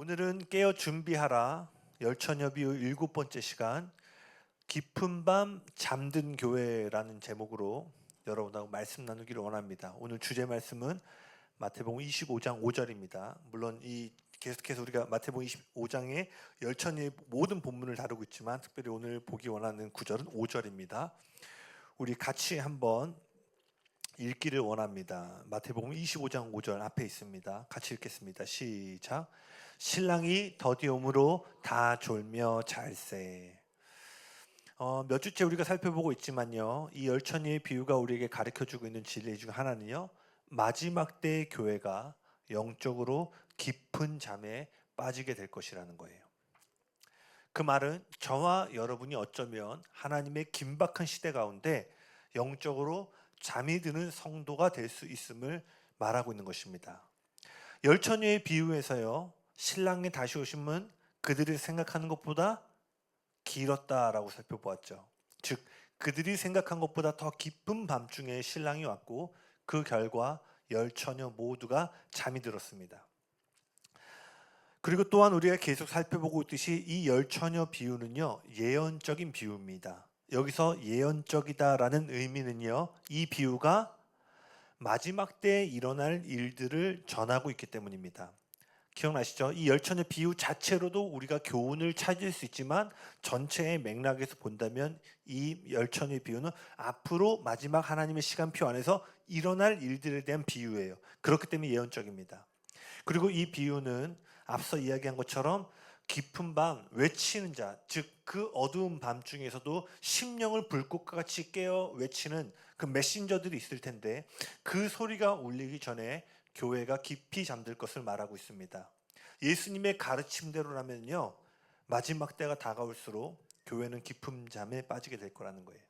오늘은 깨어 준비하라 열처녀비유 7번째 시간 깊은 밤 잠든 교회라는 제목으로 여러분하고 말씀 나누기를 원합니다. 오늘 주제 말씀은 마태복음 25장 5절입니다. 물론 이 계속해서 우리가 마태복음 25장의 열처녀의 모든 본문을 다루고 있지만 특별히 오늘 보기 원하는 구절은 5절입니다. 우리 같이 한번 읽기를 원합니다. 마태복음 25장 5절 앞에 있습니다. 같이 읽겠습니다. 시작. 신랑이 더디옴으로 다 졸며 잘세. 몇 주째 우리가 살펴보고 있지만요, 이 열처녀의 비유가 우리에게 가르쳐주고 있는 진리 중 하나는요, 마지막 때의 교회가 영적으로 깊은 잠에 빠지게 될 것이라는 거예요. 그 말은 저와 여러분이 어쩌면 하나님의 긴박한 시대 가운데 영적으로 잠이 드는 성도가 될 수 있음을 말하고 있는 것입니다. 열처녀의 비유에서요, 신랑이 다시 오심은 그들이 생각하는 것보다 길었다라고 살펴보았죠. 즉 그들이 생각한 것보다 더 깊은 밤중에 신랑이 왔고 그 결과 열처녀 모두가 잠이 들었습니다. 그리고 또한 우리가 계속 살펴보고 있듯이 이 열처녀 비유는요, 예언적인 비유입니다. 여기서 예언적이다라는 의미는요, 이 비유가 마지막 때에 일어날 일들을 전하고 있기 때문입니다. 기억나시죠? 이 열처녀 비유 자체로도 우리가 교훈을 찾을 수 있지만 전체의 맥락에서 본다면 이 열처녀의 비유는 앞으로 마지막 하나님의 시간표 안에서 일어날 일들에 대한 비유예요. 그렇기 때문에 예언적입니다. 그리고 이 비유는 앞서 이야기한 것처럼 깊은 밤 외치는 자, 즉 그 어두운 밤 중에서도 심령을 불꽃과 같이 깨어 외치는 그 메신저들이 있을 텐데 그 소리가 울리기 전에 교회가 깊이 잠들 것을 말하고 있습니다. 예수님의 가르침대로라면요, 마지막 때가 다가올수록 교회는 깊은 잠에 빠지게 될 거라는 거예요.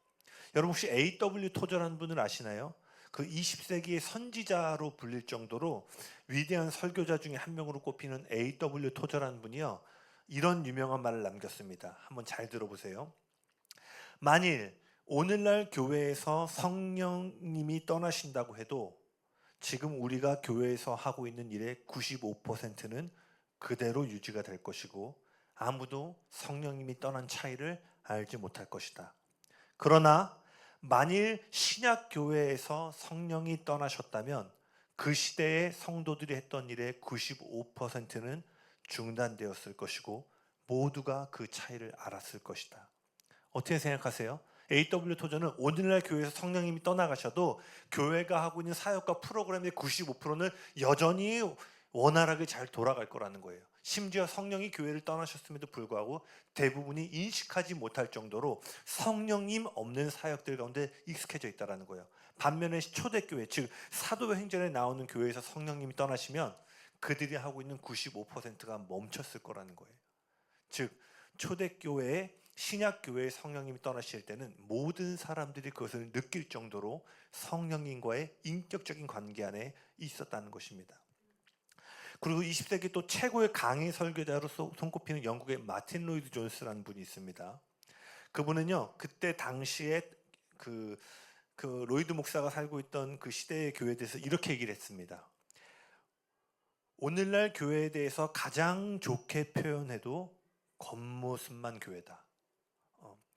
여러분 혹시 A.W. 토저라는 분을 아시나요? 그 20세기의 선지자로 불릴 정도로 위대한 설교자 중에 한 명으로 꼽히는 A.W. 토저라는 분이요, 이런 유명한 말을 남겼습니다. 한번 잘 들어보세요. 만일 오늘날 교회에서 성령님이 떠나신다고 해도 지금 우리가 교회에서 하고 있는 일의 95%는 그대로 유지가 될 것이고 아무도 성령님이 떠난 차이를 알지 못할 것이다. 그러나 만일 신약 교회에서 성령이 떠나셨다면 그 시대의 성도들이 했던 일의 95%는 중단되었을 것이고 모두가 그 차이를 알았을 것이다. 어떻게 생각하세요? A.W. 토저는 오늘날 교회에서 성령님이 떠나가셔도 교회가 하고 있는 사역과 프로그램의 95%는 여전히 원활하게 잘 돌아갈 거라는 거예요. 심지어 성령이 교회를 떠나셨음에도 불구하고 대부분이 인식하지 못할 정도로 성령님 없는 사역들 가운데 익숙해져 있다는 거예요. 반면에 초대교회, 즉 사도행전에 나오는 교회에서 성령님이 떠나시면 그들이 하고 있는 95%가 멈췄을 거라는 거예요. 즉 초대교회의 신약교회의 성령님이 떠나실 때는 모든 사람들이 그것을 느낄 정도로 성령님과의 인격적인 관계 안에 있었다는 것입니다. 그리고 20세기 또 최고의 강의 설교자로 손꼽히는 영국의 마틴 로이드 존스라는 분이 있습니다. 그분은요, 그때 당시에 그 로이드 목사가 살고 있던 그 시대의 교회에 대해서 이렇게 얘기를 했습니다. 오늘날 교회에 대해서 가장 좋게 표현해도 겉모습만 교회다.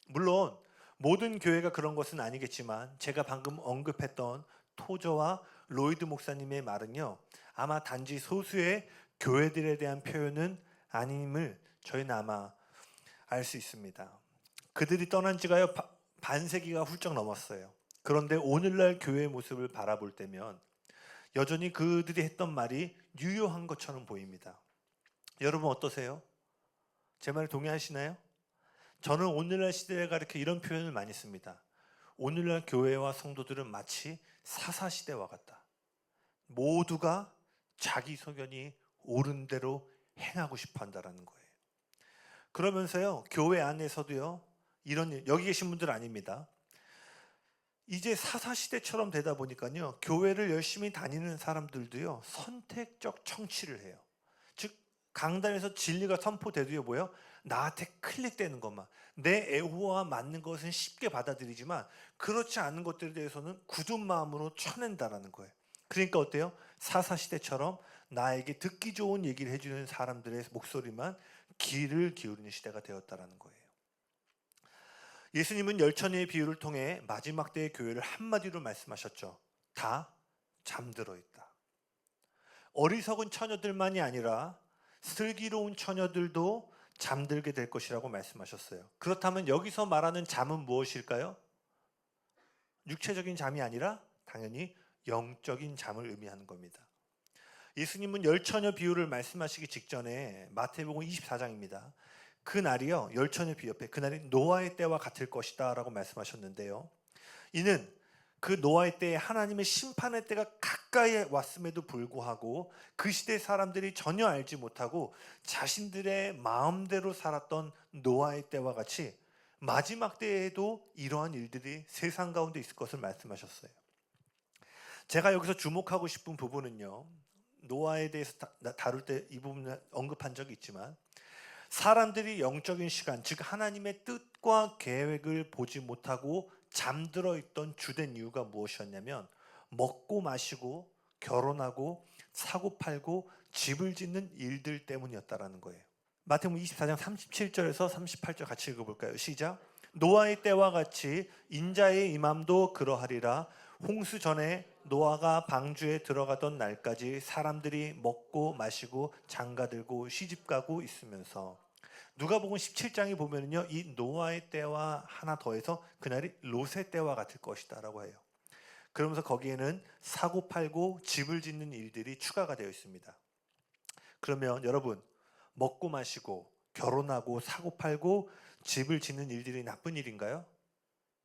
물론 모든 교회가 그런 것은 아니겠지만 제가 방금 언급했던 토저와 로이드 목사님의 말은요, 아마 단지 소수의 교회들에 대한 표현은 아님을 저희는 아마 알 수 있습니다. 그들이 떠난 지가요 반세기가 훌쩍 넘었어요. 그런데 오늘날 교회의 모습을 바라볼 때면 여전히 그들이 했던 말이 유효한 것처럼 보입니다. 여러분 어떠세요? 제 말에 동의하시나요? 저는 오늘날 시대에 가르쳐 이런 표현을 많이 씁니다. 오늘날 교회와 성도들은 마치 사사시대와 같다. 모두가 자기 소견이 옳은 대로 행하고 싶어 한다는 거예요. 그러면서요, 교회 안에서도요, 여기 계신 분들 아닙니다. 이제 사사시대처럼 되다 보니까요, 교회를 열심히 다니는 사람들도요, 선택적 청취를 해요. 즉 강단에서 진리가 선포돼도요, 뭐요? 나한테 클릭되는 것만, 내 애호와 맞는 것은 쉽게 받아들이지만 그렇지 않은 것들에 대해서는 굳은 마음으로 쳐낸다라는 거예요. 그러니까 어때요? 사사시대처럼 나에게 듣기 좋은 얘기를 해주는 사람들의 목소리만 귀를 기울이는 시대가 되었다라는 거예요. 예수님은 열처녀의 비유를 통해 마지막 때의 교회를 한마디로 말씀하셨죠. 다 잠들어 있다. 어리석은 처녀들만이 아니라 슬기로운 처녀들도 잠들게 될 것이라고 말씀하셨어요. 그렇다면 여기서 말하는 잠은 무엇일까요? 육체적인 잠이 아니라 당연히 영적인 잠을 의미하는 겁니다. 예수님은 열처녀 비유를 말씀하시기 직전에 마태복음 24장입니다. 그날이요, 열처녀 비유 옆에 그날이 노아의 때와 같을 것이다 라고 말씀하셨는데요. 이는 그 노아의 때에 하나님의 심판의 때가 가까이 왔음에도 불구하고 그 시대 사람들이 전혀 알지 못하고 자신들의 마음대로 살았던 노아의 때와 같이 마지막 때에도 이러한 일들이 세상 가운데 있을 것을 말씀하셨어요. 제가 여기서 주목하고 싶은 부분은요, 노아에 대해서 다룰 때 이 부분을 언급한 적이 있지만 사람들이 영적인 시간, 즉 하나님의 뜻과 계획을 보지 못하고 잠들어 있던 주된 이유가 무엇이었냐면 먹고 마시고 결혼하고 사고 팔고 집을 짓는 일들 때문이었다라는 거예요. 마태복음 24장 37절에서 38절 같이 읽어볼까요? 시작. 노아의 때와 같이 인자의 임함도 그러하리라. 홍수 전에 노아가 방주에 들어가던 날까지 사람들이 먹고 마시고 장가들고 시집가고 있으면서 누가복음 17장에 보면요, 이 노아의 때와 하나 더해서 그날이 롯의 때와 같을 것이다 라고 해요. 그러면서 거기에는 사고 팔고 집을 짓는 일들이 추가가 되어 있습니다. 그러면 여러분, 먹고 마시고 결혼하고 사고 팔고 집을 짓는 일들이 나쁜 일인가요?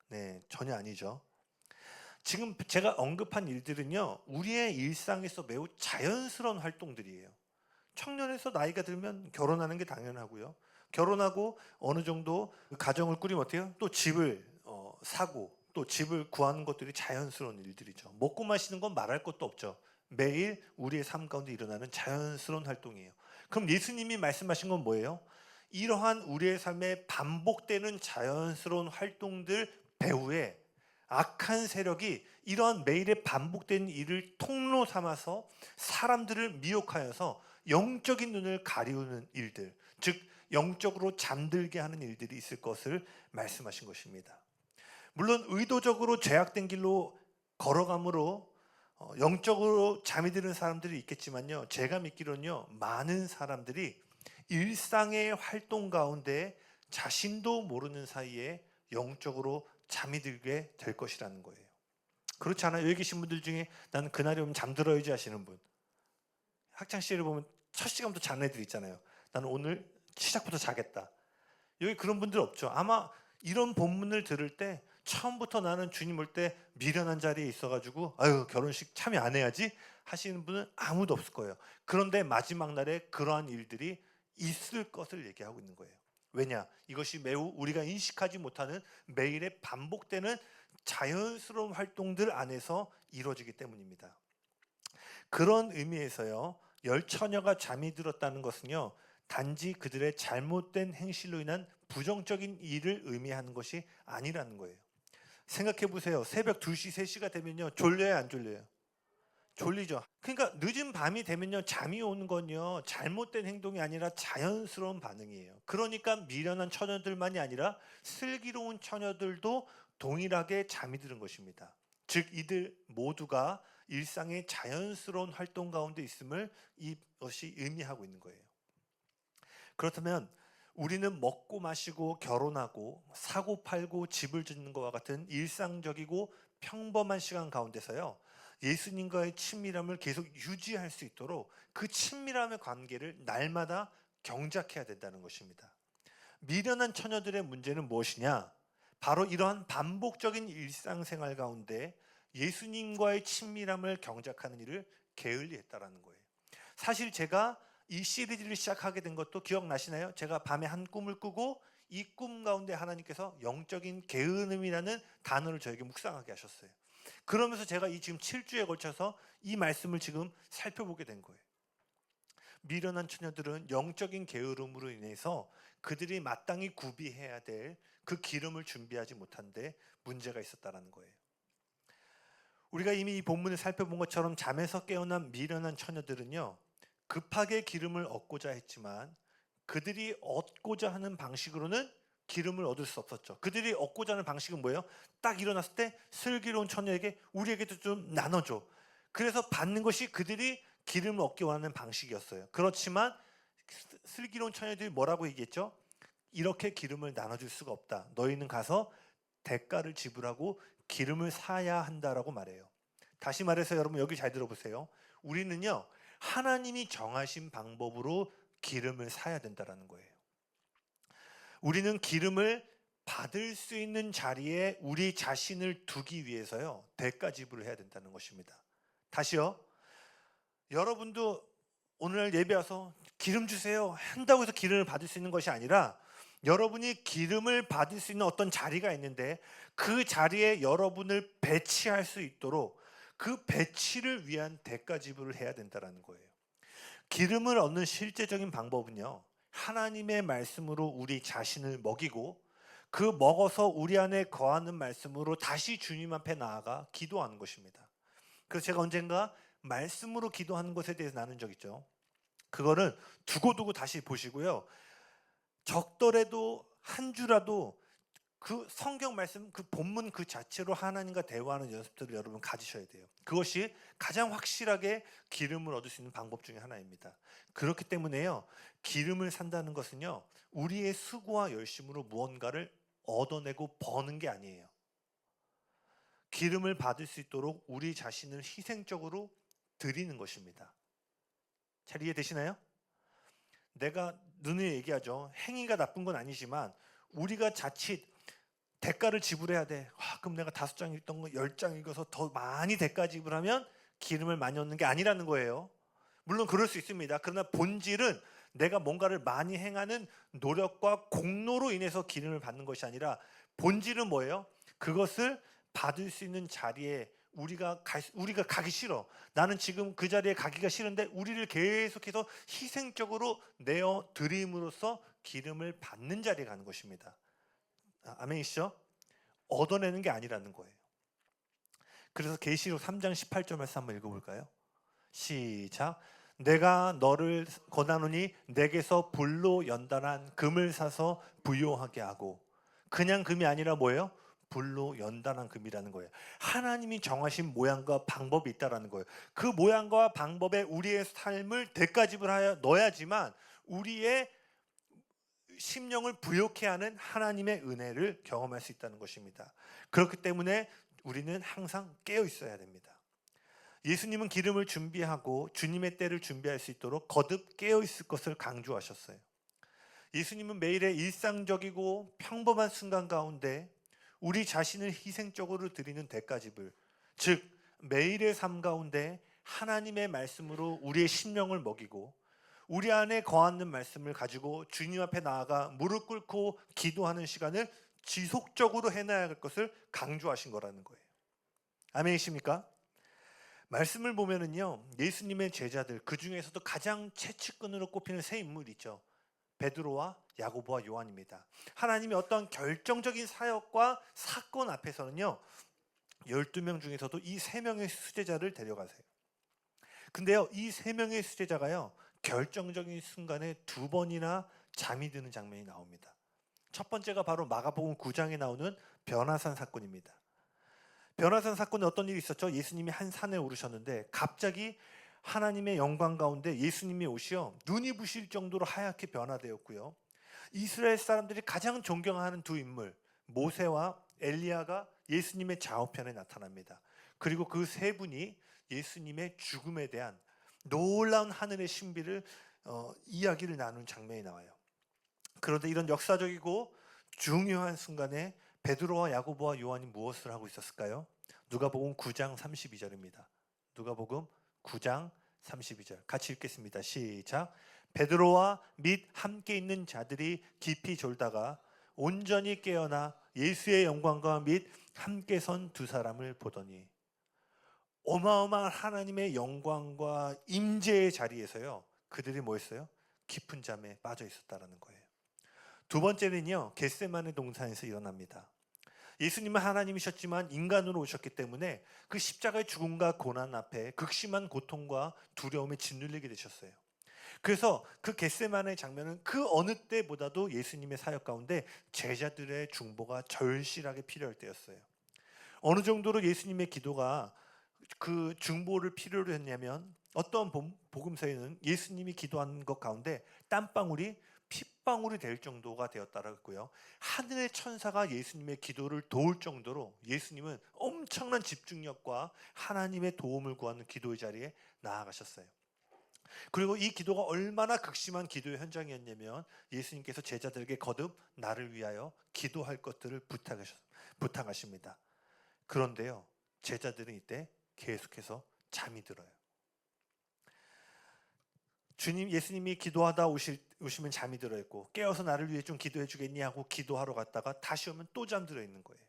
네, 전혀 아니죠. 지금 제가 언급한 일들은요, 우리의 일상에서 매우 자연스러운 활동들이에요. 청년에서 나이가 들면 결혼하는 게 당연하고요. 결혼하고 어느 정도 가정을 꾸리면 어때요? 또 집을 사고 또 집을 구하는 것들이 자연스러운 일들이죠. 먹고 마시는 건 말할 것도 없죠. 매일 우리의 삶 가운데 일어나는 자연스러운 활동이에요. 그럼 예수님이 말씀하신 건 뭐예요? 이러한 우리의 삶에 반복되는 자연스러운 활동들 배후에 악한 세력이 이러한 매일의 반복되는 일을 통로 삼아서 사람들을 미혹하여서 영적인 눈을 가리우는 일들, 즉 영적으로 잠들게 하는 일들이 있을 것을 말씀하신 것입니다. 물론 의도적으로 죄악된 길로 걸어감으로 영적으로 잠이 드는 사람들이 있겠지만요, 제가 믿기로는요, 많은 사람들이 일상의 활동 가운데 자신도 모르는 사이에 영적으로 잠이 들게 될 것이라는 거예요. 그렇지 않아요? 여기 계신 분들 중에 나는 그날이 오면 잠들어야지 하시는 분, 학창시절에 보면 첫 시간부터 자는 애들 있잖아요. 나는 오늘 시작부터 자겠다. 여기 그런 분들 없죠. 아마 이런 본문을 들을 때 처음부터 나는 주님 올 때 미련한 자리에 있어가지고 아유 결혼식 참여 안 해야지 하시는 분은 아무도 없을 거예요. 그런데 마지막 날에 그러한 일들이 있을 것을 얘기하고 있는 거예요. 왜냐? 이것이 매우 우리가 인식하지 못하는 매일의 반복되는 자연스러운 활동들 안에서 이루어지기 때문입니다. 그런 의미에서요, 열처녀가 잠이 들었다는 것은요, 단지 그들의 잘못된 행실로 인한 부정적인 일을 의미하는 것이 아니라는 거예요. 생각해 보세요. 새벽 2시, 3시가 되면요, 졸려요, 안 졸려요? 졸리죠. 그러니까 늦은 밤이 되면요, 잠이 오는 건요, 잘못된 행동이 아니라 자연스러운 반응이에요. 그러니까 미련한 처녀들만이 아니라 슬기로운 처녀들도 동일하게 잠이 드는 것입니다. 즉 이들 모두가 일상의 자연스러운 활동 가운데 있음을 이것이 의미하고 있는 거예요. 그렇다면 우리는 먹고 마시고 결혼하고 사고 팔고 집을 짓는 것과 같은 일상적이고 평범한 시간 가운데서요, 예수님과의 친밀함을 계속 유지할 수 있도록 그 친밀함의 관계를 날마다 경작해야 된다는 것입니다. 미련한 처녀들의 문제는 무엇이냐? 바로 이러한 반복적인 일상생활 가운데 예수님과의 친밀함을 경작하는 일을 게을리했다라는 거예요. 사실 제가 이 시리즈를 시작하게 된 것도 기억나시나요? 제가 밤에 한 꿈을 꾸고 이 꿈 가운데 하나님께서 영적인 게으름이라는 단어를 저에게 묵상하게 하셨어요. 그러면서 제가 이 지금 7주에 걸쳐서 이 말씀을 지금 살펴보게 된 거예요. 미련한 처녀들은 영적인 게으름으로 인해서 그들이 마땅히 구비해야 될 그 기름을 준비하지 못한 데 문제가 있었다는 거예요. 우리가 이미 이 본문을 살펴본 것처럼 잠에서 깨어난 미련한 처녀들은요, 급하게 기름을 얻고자 했지만 그들이 얻고자 하는 방식으로는 기름을 얻을 수 없었죠. 그들이 얻고자 하는 방식은 뭐예요? 딱 일어났을 때 슬기로운 처녀에게 우리에게도 좀 나눠줘. 그래서 받는 것이 그들이 기름을 얻기 원하는 방식이었어요. 그렇지만 슬기로운 처녀들이 뭐라고 얘기했죠? 이렇게 기름을 나눠줄 수가 없다. 너희는 가서 대가를 지불하고 기름을 사야 한다라고 말해요. 다시 말해서 여러분 여기 잘 들어보세요. 우리는요 하나님이 정하신 방법으로 기름을 사야 된다라는 거예요. 우리는 기름을 받을 수 있는 자리에 우리 자신을 두기 위해서요 대가 지불을 해야 된다는 것입니다. 다시요. 여러분도 오늘 예배 와서 기름 주세요 한다고 해서 기름을 받을 수 있는 것이 아니라 여러분이 기름을 받을 수 있는 어떤 자리가 있는데 그 자리에 여러분을 배치할 수 있도록 그 배치를 위한 대가 지불을 해야 된다는 거예요. 기름을 얻는 실제적인 방법은요 하나님의 말씀으로 우리 자신을 먹이고 그 먹어서 우리 안에 거하는 말씀으로 다시 주님 앞에 나아가 기도하는 것입니다. 그래서 제가 언젠가 말씀으로 기도하는 것에 대해서 나눈 적 있죠. 그거는 두고두고 다시 보시고요. 적더라도 한 주라도 그 성경 말씀 그 본문 그 자체로 하나님과 대화하는 연습들을 여러분 가지셔야 돼요. 그것이 가장 확실하게 기름을 얻을 수 있는 방법 중에 하나입니다. 그렇기 때문에요 기름을 산다는 것은요 우리의 수고와 열심으로 무언가를 얻어내고 버는 게 아니에요. 기름을 받을 수 있도록 우리 자신을 희생적으로 드리는 것입니다. 잘 이해되시나요? 내가 눈에 얘기하죠. 행위가 나쁜 건 아니지만 우리가 자칫 대가를 지불해야 돼. 그럼 내가 5장 읽던 거 10장 읽어서 더 많이 대가 지불하면 기름을 많이 얻는 게 아니라는 거예요. 물론 그럴 수 있습니다. 그러나 본질은 내가 뭔가를 많이 행하는 노력과 공로로 인해서 기름을 받는 것이 아니라 본질은 뭐예요? 그것을 받을 수 있는 자리에 우리가 가기 싫어. 나는 지금 그 자리에 가기가 싫은데 우리를 계속해서 희생적으로 내어 드림으로써 기름을 받는 자리에 가는 것입니다. 아멘이시죠? 얻어내는 게 아니라는 거예요. 그래서 계시록 3장 18절 말씀 한번 읽어볼까요? 시작. 내가 너를 권하노니 내게서 불로 연단한 금을 사서 부요하게 하고. 그냥 금이 아니라 뭐예요? 불로 연단한 금이라는 거예요. 하나님이 정하신 모양과 방법이 있다라는 거예요. 그 모양과 방법에 우리의 삶을 대가지불하여 넣어야지만 우리의 심령을 부욕해 하는 하나님의 은혜를 경험할 수 있다는 것입니다. 그렇기 때문에 우리는 항상 깨어 있어야 됩니다. 예수님은 기름을 준비하고 주님의 때를 준비할 수 있도록 거듭 깨어 있을 것을 강조하셨어요. 예수님은 매일의 일상적이고 평범한 순간 가운데 우리 자신을 희생적으로 드리는 대가지불, 즉 매일의 삶 가운데 하나님의 말씀으로 우리의 심령을 먹이고 우리 안에 거하는 말씀을 가지고 주님 앞에 나아가 무릎 꿇고 기도하는 시간을 지속적으로 해놔야 할 것을 강조하신 거라는 거예요. 아멘이십니까? 말씀을 보면은요 예수님의 제자들 그 중에서도 가장 최측근으로 꼽히는 세 인물이 있죠. 베드로와 야고보와 요한입니다. 하나님이 어떤 결정적인 사역과 사건 앞에서는요 12명 중에서도 이 3명의 수제자를 데려가세요. 근데요 이 3명의 수제자가요 결정적인 순간에 2번이나 잠이 드는 장면이 나옵니다. 첫 번째가 바로 마가복음 9장에 나오는 변화산 사건입니다. 변화산 사건에 어떤 일이 있었죠? 예수님이 한 산에 오르셨는데 갑자기 하나님의 영광 가운데 예수님이 오시어 눈이 부실 정도로 하얗게 변화되었고요. 이스라엘 사람들이 가장 존경하는 2 인물 모세와 엘리야가 예수님의 좌우편에 나타납니다. 그리고 그 3분이 예수님의 죽음에 대한 놀라운 하늘의 신비를 이야기를 나누는 장면이 나와요. 그런데 이런 역사적이고 중요한 순간에 베드로와 야고보와 요한이 무엇을 하고 있었을까요? 누가복음 9장 32절입니다. 누가복음 9장 32절 같이 읽겠습니다. 시작. 베드로와 및 함께 있는 자들이 깊이 졸다가 온전히 깨어나 예수의 영광과 및 함께 선 2 사람을 보더니. 어마어마한 하나님의 영광과 임재의 자리에서요 그들이 뭐 했어요? 깊은 잠에 빠져 있었다라는 거예요. 2 번째는요 겟세마네 동산에서 일어납니다. 예수님은 하나님이셨지만 인간으로 오셨기 때문에 그 십자가의 죽음과 고난 앞에 극심한 고통과 두려움에 짓눌리게 되셨어요. 그래서 그 겟세마네 장면은 그 어느 때보다도 예수님의 사역 가운데 제자들의 중보가 절실하게 필요할 때였어요. 어느 정도로 예수님의 기도가 그 중보를 필요로 했냐면 어떤 복음서에는 예수님이 기도한 것 가운데 땀방울이 핏방울이 될 정도가 되었다라고 했고요. 하늘의 천사가 예수님의 기도를 도울 정도로 예수님은 엄청난 집중력과 하나님의 도움을 구하는 기도의 자리에 나아가셨어요. 그리고 이 기도가 얼마나 극심한 기도의 현장이었냐면 예수님께서 제자들에게 거듭 나를 위하여 기도할 것들을 부탁하십니다. 그런데요, 제자들은 이때 계속해서 잠이 들어요. 예수님이 기도하다 오시면 잠이 들어 있고, 깨어서 나를 위해 좀 기도해 주겠니 하고 기도하러 갔다가 다시 오면 또 잠들어 있는 거예요.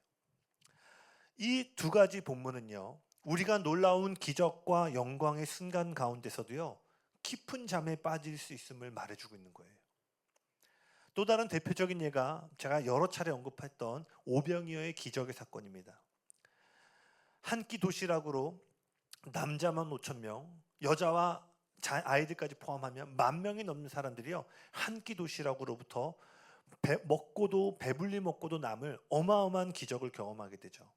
이 두 가지 본문은요, 우리가 놀라운 기적과 영광의 순간 가운데서도요, 깊은 잠에 빠질 수 있음을 말해주고 있는 거예요. 또 다른 대표적인 예가 제가 여러 차례 언급했던 오병이어의 기적의 사건입니다. 한 끼 도시락으로 남자만 5,000명, 여자와 아이들까지 포함하면 10,000명이 넘는 사람들이요, 한 끼 도시락으로부터 배불리 먹고도 남을 어마어마한 기적을 경험하게 되죠.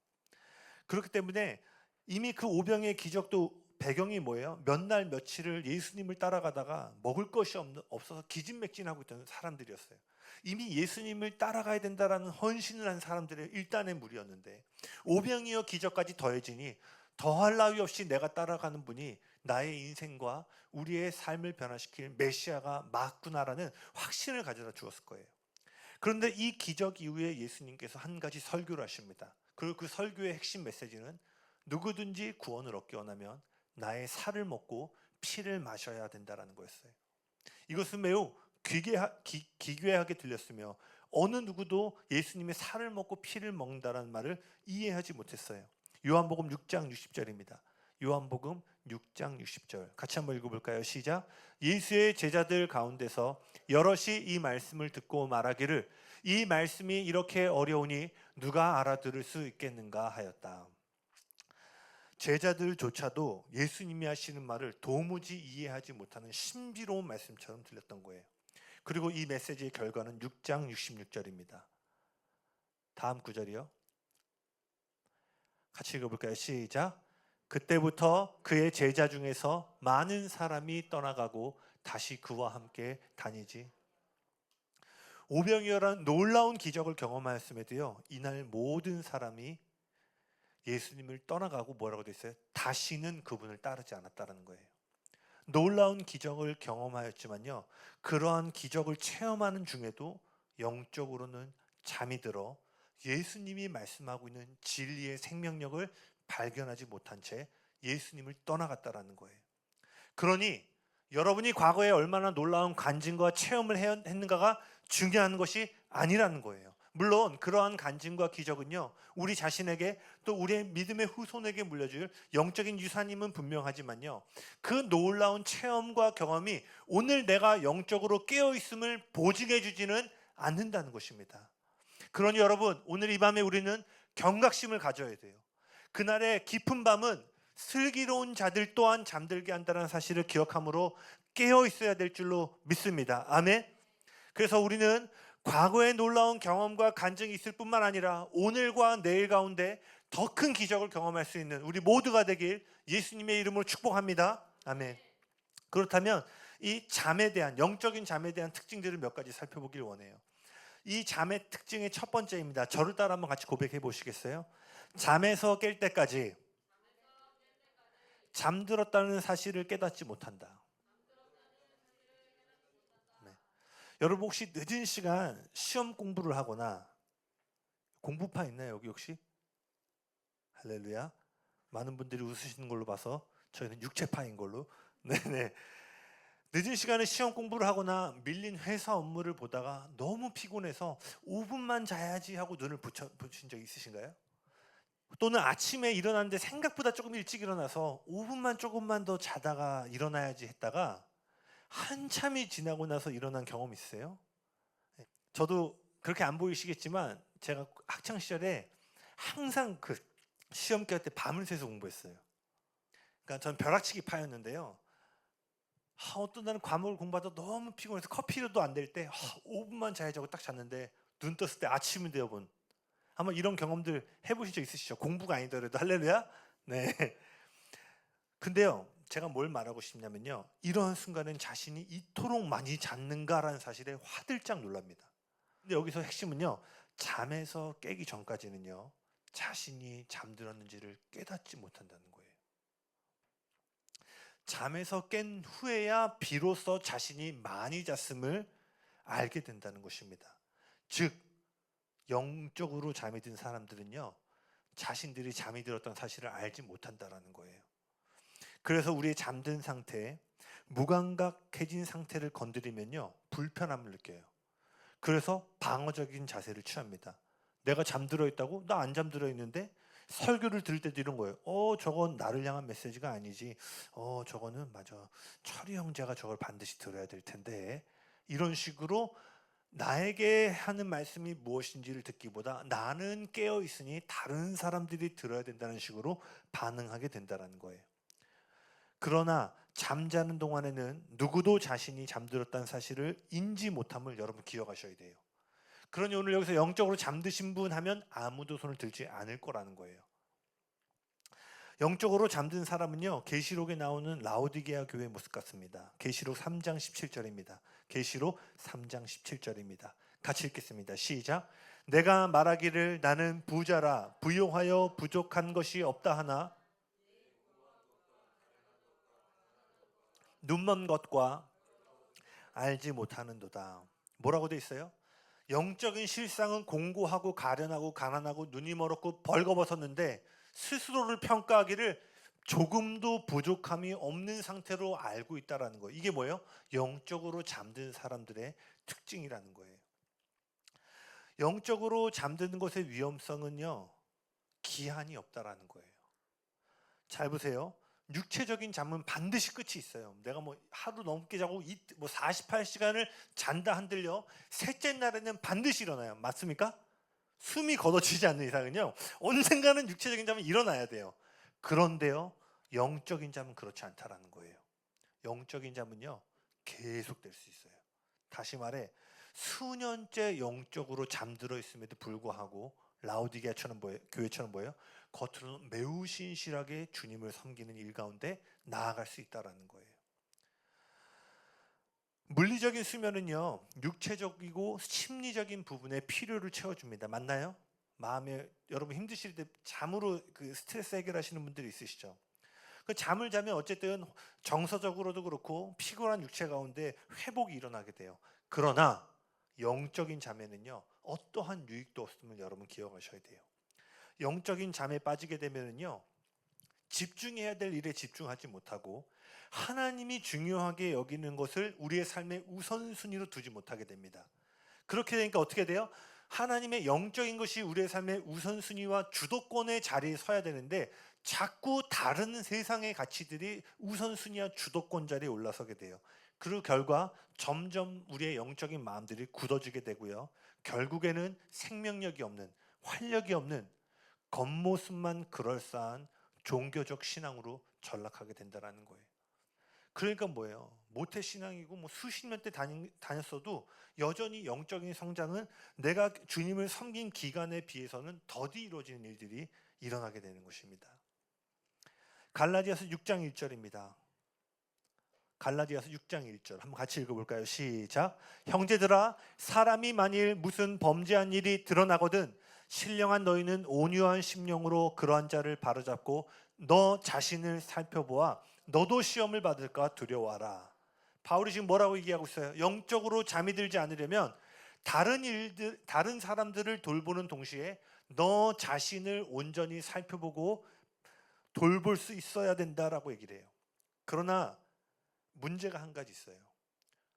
그렇기 때문에 이미 그 오병의 기적도 배경이 뭐예요? 몇 날 며칠을 예수님을 따라가다가 먹을 것이 없어서 기진맥진하고 있던 사람들이었어요. 이미 예수님을 따라가야 된다라는 헌신을 한 사람들의 일단의 무리였는데 오병이어 기적까지 더해지니 더할 나위 없이 내가 따라가는 분이 나의 인생과 우리의 삶을 변화시킬 메시아가 맞구나라는 확신을 가져다 주었을 거예요. 그런데 이 기적 이후에 예수님께서 한 가지 설교를 하십니다. 그리고 그 설교의 핵심 메시지는 누구든지 구원을 얻기 원하면 나의 살을 먹고 피를 마셔야 된다라는 거였어요. 이것은 매우 기괴하게 들렸으며 어느 누구도 예수님의 살을 먹고 피를 먹는다는 말을 이해하지 못했어요. 요한복음 6장 60절입니다. 요한복음 6장 60절 같이 한번 읽어볼까요? 시작. 예수의 제자들 가운데서 여럿이 이 말씀을 듣고 말하기를 이 말씀이 이렇게 어려우니 누가 알아들을 수 있겠는가 하였다. 제자들조차도 예수님이 하시는 말을 도무지 이해하지 못하는 신비로운 말씀처럼 들렸던 거예요. 그리고 이 메시지의 결과는 6장 66절입니다. 다음 구절이요. 같이 읽어볼까요? 시작. 그때부터 그의 제자 중에서 많은 사람이 떠나가고 다시 그와 함께 다니지. 오병이어란 놀라운 기적을 경험하였음에도요, 이날 모든 사람이 예수님을 떠나가고 뭐라고 돼 있어요? 다시는 그분을 따르지 않았다는 거예요. 놀라운 기적을 경험하였지만요, 그러한 기적을 체험하는 중에도 영적으로는 잠이 들어 예수님이 말씀하고 있는 진리의 생명력을 발견하지 못한 채 예수님을 떠나갔다라는 거예요. 그러니 여러분이 과거에 얼마나 놀라운 간증과 체험을 했는가가 중요한 것이 아니라는 거예요. 물론 그러한 간증과 기적은요, 우리 자신에게 또 우리의 믿음의 후손에게 물려줄 영적인 유산임은 분명하지만요, 그 놀라운 체험과 경험이 오늘 내가 영적으로 깨어있음을 보증해 주지는 않는다는 것입니다. 그러니 여러분, 오늘 이 밤에 우리는 경각심을 가져야 돼요. 그날의 깊은 밤은 슬기로운 자들 또한 잠들게 한다는 사실을 기억함으로 깨어 있어야 될 줄로 믿습니다. 아멘. 그래서 우리는 과거의 놀라운 경험과 간증이 있을 뿐만 아니라 오늘과 내일 가운데 더 큰 기적을 경험할 수 있는 우리 모두가 되길 예수님의 이름으로 축복합니다. 아멘. 그렇다면 이 잠에 대한, 영적인 잠에 대한 특징들을 몇 가지 살펴보길 원해요. 이 잠의 특징의 첫 번째입니다. 저를 따라 한번 같이 고백해 보시겠어요? 잠에서 깰 때까지 잠들었다는 사실을 깨닫지 못한다. 네. 여러분 혹시 늦은 시간 시험 공부를 하거나, 공부파 있나요 여기 혹시? 할렐루야. 많은 분들이 웃으시는 걸로 봐서 저희는 육체파인 걸로. 네네. 늦은 시간에 시험 공부를 하거나 밀린 회사 업무를 보다가 너무 피곤해서 5분만 자야지 하고 눈을 붙인 적 있으신가요? 또는 아침에 일어났는데 생각보다 조금 일찍 일어나서 5분만 조금만 더 자다가 일어나야지 했다가 한참이 지나고 나서 일어난 경험 있으세요? 저도 그렇게 안 보이시겠지만 제가 학창 시절에 항상 그 시험 깰 때 밤을 새서 공부했어요. 그러니까 전 벼락치기 파였는데요. 어떤 날은 과목을 공부하다 너무 피곤해서 커피도 안 될 때 5분만 자야지 하고 딱 잤는데 눈 떴을 때 아침이 되어본, 한번 이런 경험들 해보신 적 있으시죠? 공부가 아니더라도. 할렐루야. 네. 근데요, 제가 뭘 말하고 싶냐면요, 이러한 순간엔 자신이 이토록 많이 잤는가라는 사실에 화들짝 놀랍니다. 근데 여기서 핵심은요, 잠에서 깨기 전까지는요, 자신이 잠들었는지를 깨닫지 못한다는 거예요. 잠에서 깬 후에야 비로소 자신이 많이 잤음을 알게 된다는 것입니다. 즉, 영적으로 잠이 든 사람들은요, 자신들이 잠이 들었던 사실을 알지 못한다라는 거예요. 그래서 우리의 잠든 상태, 무감각해진 상태를 건드리면요, 불편함을 느껴요. 그래서 방어적인 자세를 취합니다. 내가 잠들어 있다고? 나 안 잠들어 있는데? 설교를 들을 때도 이런 거예요. 저건 나를 향한 메시지가 아니지. 저거는 맞아, 철이 형제가 저걸 반드시 들어야 될 텐데. 이런 식으로 나에게 하는 말씀이 무엇인지를 듣기보다 나는 깨어 있으니 다른 사람들이 들어야 된다는 식으로 반응하게 된다는 거예요. 그러나 잠자는 동안에는 누구도 자신이 잠들었다는 사실을 인지 못함을 여러분 기억하셔야 돼요. 그러니 오늘 여기서 영적으로 잠드신 분 하면 아무도 손을 들지 않을 거라는 거예요. 영적으로 잠든 사람은요, 계시록에 나오는 라오디게아 교회의 모습 같습니다. 계시록 3장 17절입니다. 계시록 3장 17절입니다. 같이 읽겠습니다. 시작. 내가 말하기를 나는 부자라 부요하여 부족한 것이 없다 하나 눈먼 것과 알지 못하는도다. 뭐라고 돼 있어요? 영적인 실상은 공고하고 가련하고 가난하고 눈이 멀었고 벌거벗었는데 스스로를 평가하기를 조금도 부족함이 없는 상태로 알고 있다라는 거예요. 이게 뭐예요? 영적으로 잠든 사람들의 특징이라는 거예요. 영적으로 잠드는 것의 위험성은요, 기한이 없다라는 거예요. 잘 보세요. 육체적인 잠은 반드시 끝이 있어요. 내가 뭐 하루 넘게 자고 48시간을 잔다 한들요, 셋째 날에는 반드시 일어나요. 맞습니까? 숨이 걷어지지 않는 이상은요, 언젠가는 육체적인 잠은 일어나야 돼요. 그런데요, 영적인 잠은 그렇지 않다라는 거예요. 영적인 잠은요, 계속될 수 있어요. 다시 말해, 수년째 영적으로 잠들어 있음에도 불구하고 라오디게아처럼 교회처럼 뭐예요? 겉으로는 매우 신실하게 주님을 섬기는 일 가운데 나아갈 수 있다라는 거예요. 물리적인 수면은요, 육체적이고 심리적인 부분의 필요를 채워줍니다. 맞나요? 마음에 여러분 힘드실 때 잠으로 그 스트레스 해결하시는 분들이 있으시죠? 그 잠을 자면 어쨌든 정서적으로도 그렇고 피곤한 육체 가운데 회복이 일어나게 돼요. 그러나 영적인 잠에는요, 어떠한 유익도 없음을 여러분 기억하셔야 돼요. 영적인 잠에 빠지게 되면은요, 집중해야 될 일에 집중하지 못하고 하나님이 중요하게 여기는 것을 우리의 삶의 우선순위로 두지 못하게 됩니다. 그렇게 되니까 어떻게 돼요? 하나님의 영적인 것이 우리의 삶의 우선순위와 주도권의 자리에 서야 되는데 자꾸 다른 세상의 가치들이 우선순위와 주도권 자리에 올라서게 돼요. 그 결과 점점 우리의 영적인 마음들이 굳어지게 되고요, 결국에는 생명력이 없는, 활력이 없는, 겉모습만 그럴싸한 종교적 신앙으로 전락하게 된다는 거예요. 그러니까 뭐예요? 모태신앙이고 뭐 수십 년대 다녔어도 여전히 영적인 성장은 내가 주님을 섬긴 기간에 비해서는 더디 이루어지는 일들이 일어나게 되는 것입니다. 갈라디아서 6장 1절입니다. 갈라디아서 6장 1절 한번 같이 읽어볼까요? 시작. 형제들아, 사람이 만일 무슨 범죄한 일이 드러나거든 신령한 너희는 온유한 심령으로 그러한 자를 바로잡고 너 자신을 살펴보아 너도 시험을 받을까 두려워하라. 바울이 지금 뭐라고 얘기하고 있어요? 영적으로 잠이 들지 않으려면 다른 사람들을 돌보는 동시에 너 자신을 온전히 살펴보고 돌볼 수 있어야 된다라고 얘기를 해요. 그러나 문제가 한 가지 있어요.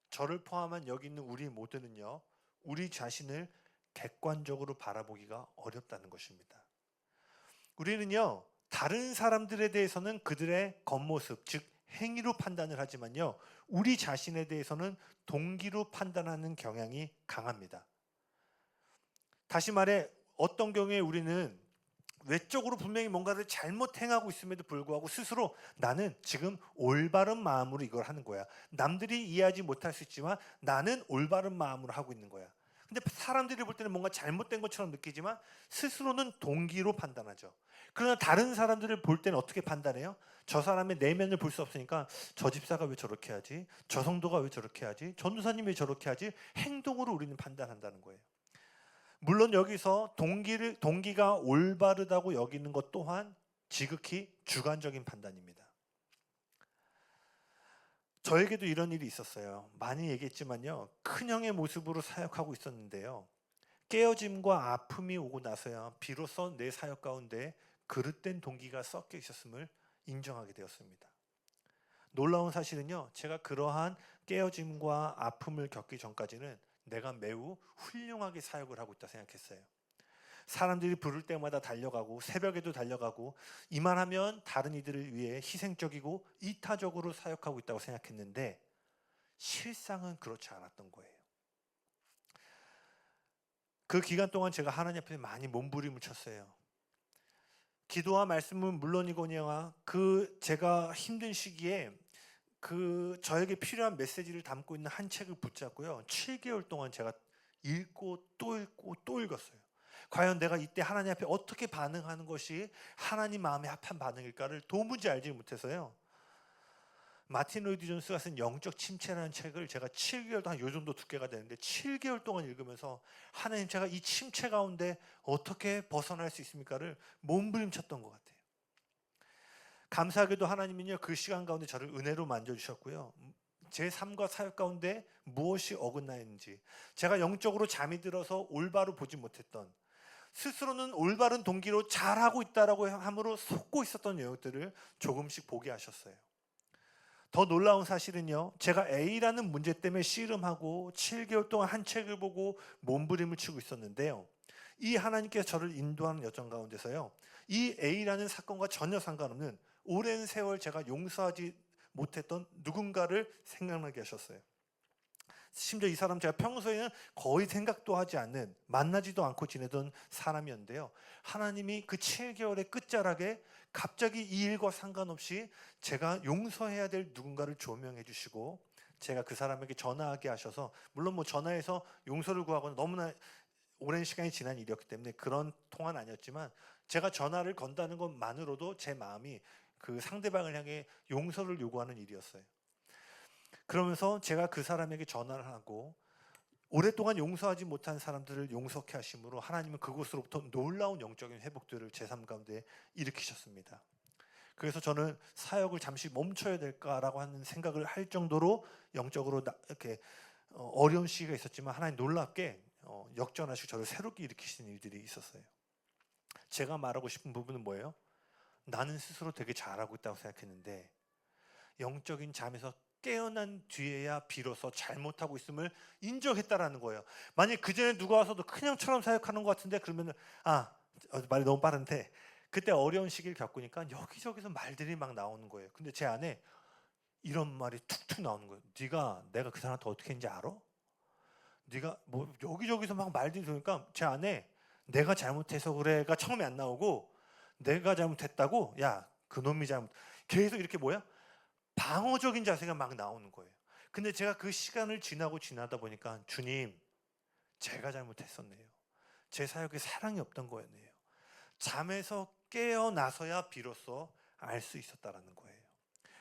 저를 포함한 여기 있는 우리 모두는요, 우리 자신을 객관적으로 바라보기가 어렵다는 것입니다. 우리는요, 다른 사람들에 대해서는 그들의 겉모습, 즉 행위로 판단을 하지만요, 우리 자신에 대해서는 동기로 판단하는 경향이 강합니다. 다시 말해, 어떤 경우에 우리는 외적으로 분명히 뭔가를 잘못 행하고 있음에도 불구하고 스스로 나는 지금 올바른 마음으로 이걸 하는 거야. 남들이 이해하지 못할 수 있지만 나는 올바른 마음으로 하고 있는 거야. 근데 사람들이 볼 때는 뭔가 잘못된 것처럼 느끼지만 스스로는 동기로 판단하죠. 그러나 다른 사람들을 볼 때는 어떻게 판단해요? 저 사람의 내면을 볼 수 없으니까 저 집사가 왜 저렇게 하지? 저 성도가 왜 저렇게 하지? 전도사님이 왜 저렇게 하지? 행동으로 우리는 판단한다는 거예요. 물론 여기서 동기가 올바르다고 여기는 것 또한 지극히 주관적인 판단입니다. 저에게도 이런 일이 있었어요. 많이 얘기했지만요. 큰형의 모습으로 사역하고 있었는데요. 깨어짐과 아픔이 오고 나서야 비로소 내 사역 가운데 그릇된 동기가 섞여 있었음을 인정하게 되었습니다. 놀라운 사실은요. 제가 그러한 깨어짐과 아픔을 겪기 전까지는 내가 매우 훌륭하게 사역을 하고 있다 생각했어요. 사람들이 부를 때마다 달려가고 새벽에도 달려가고 이만하면 다른 이들을 위해 희생적이고 이타적으로 사역하고 있다고 생각했는데 실상은 그렇지 않았던 거예요. 그 기간 동안 제가 하나님 앞에 많이 몸부림을 쳤어요. 기도와 말씀은 물론이거니와 그 제가 힘든 시기에 그 저에게 필요한 메시지를 담고 있는 한 책을 붙잡고요. 7개월 동안 제가 읽고 또 읽었어요. 과연 내가 이때 하나님 앞에 어떻게 반응하는 것이 하나님 마음에 합한 반응일까를 도무지 알지 못해서요. 마틴 로이드 존스가 쓴 영적 침체라는 책을 제가 7개월 동안 요 정도 두께가 되는데 7개월 동안 읽으면서 하나님 제가 이 침체 가운데 어떻게 벗어날 수 있습니까를 몸부림쳤던 것 같아요. 감사하게도 하나님은요 그 시간 가운데 저를 은혜로 만져주셨고요. 제 삶과 사역 가운데 무엇이 어긋나 있는지 제가 영적으로 잠이 들어서 올바로 보지 못했던 스스로는 올바른 동기로 잘하고 있다라고 함으로 속고 있었던 영역들을 조금씩 보게 하셨어요. 더 놀라운 사실은요. 제가 A라는 문제 때문에 씨름하고 7개월 동안 한 책을 보고 몸부림을 치고 있었는데요. 이 하나님께서 저를 인도하는 여정 가운데서요. 이 A라는 사건과 전혀 상관없는 오랜 세월 제가 용서하지 못했던 누군가를 생각나게 하셨어요. 심지어 이 사람 제가 평소에는 거의 생각도 하지 않는 만나지도 않고 지내던 사람이었는데요. 하나님이 그 7개월의 끝자락에 갑자기 이 일과 상관없이 제가 용서해야 될 누군가를 조명해 주시고 제가 그 사람에게 전화하게 하셔서 물론 뭐 전화해서 용서를 구하거나 너무나 오랜 시간이 지난 일이었기 때문에 그런 통화는 아니었지만 제가 전화를 건다는 것만으로도 제 마음이 그 상대방을 향해 용서를 요구하는 일이었어요. 그러면서 제가 그 사람에게 전화를 하고 오랫동안 용서하지 못한 사람들을 용서케 하심으로 하나님은 그곳으로부터 놀라운 영적인 회복들을 제 삶 가운데 일으키셨습니다. 그래서 저는 사역을 잠시 멈춰야 될까라고 하는 생각을 할 정도로 영적으로 이렇게 어려운 시기가 있었지만 하나님 놀랍게 역전하시고 저를 새롭게 일으키시는 일들이 있었어요. 제가 말하고 싶은 부분은 뭐예요? 나는 스스로 되게 잘하고 있다고 생각했는데 영적인 잠에서 깨어난 뒤에야 비로소 잘못하고 있음을 인정했다라는 거예요. 만약 그 전에 누가 와서도 그냥처럼 사역하는 것 같은데 그러면은 말이 너무 빠른데 그때 어려운 시기를 겪으니까 여기저기서 말들이 막 나오는 거예요. 근데 제 안에 이런 말이 툭툭 나오는 거예요. 네가 내가 그 사람한테 어떻게 했는지 알아? 네가 뭐 여기저기서 막 말들이 들으니까 제 안에 내가 잘못해서 그래가 처음에 안 나오고 내가 잘못했다고 야 그놈이 잘못 계속 이렇게 뭐야? 방어적인 자세가 막 나오는 거예요. 근데 제가 그 시간을 지나다 보니까 주님 제가 잘못했었네요. 제 사역에 사랑이 없던 거였네요. 잠에서 깨어나서야 비로소 알 수 있었다라는 거예요.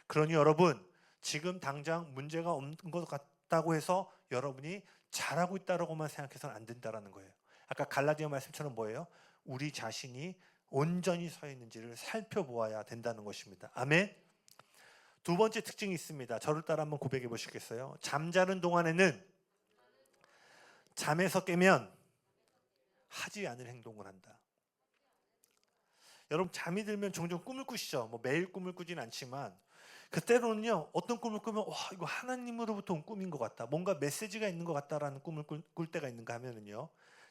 그러니 여러분 지금 당장 문제가 없는 것 같다고 해서 여러분이 잘하고 있다라고만 생각해서는 안 된다라는 거예요. 아까 갈라디아 말씀처럼 뭐예요? 우리 자신이 온전히 서 있는지를 살펴보아야 된다는 것입니다. 아멘. 두 번째 특징이 있습니다. 저를 따라 한번 고백해 보시겠어요? 잠자는 동안에는 잠에서 깨면 하지 않을 행동을 한다. 여러분 잠이 들면 종종 꿈을 꾸시죠? 뭐 매일 꿈을 꾸진 않지만 그때로는요 어떤 꿈을 꾸면 와 이거 하나님으로부터 온 꿈인 것 같다. 뭔가 메시지가 있는 것 같다라는 꿈을 꿀 때가 있는가 하면은요.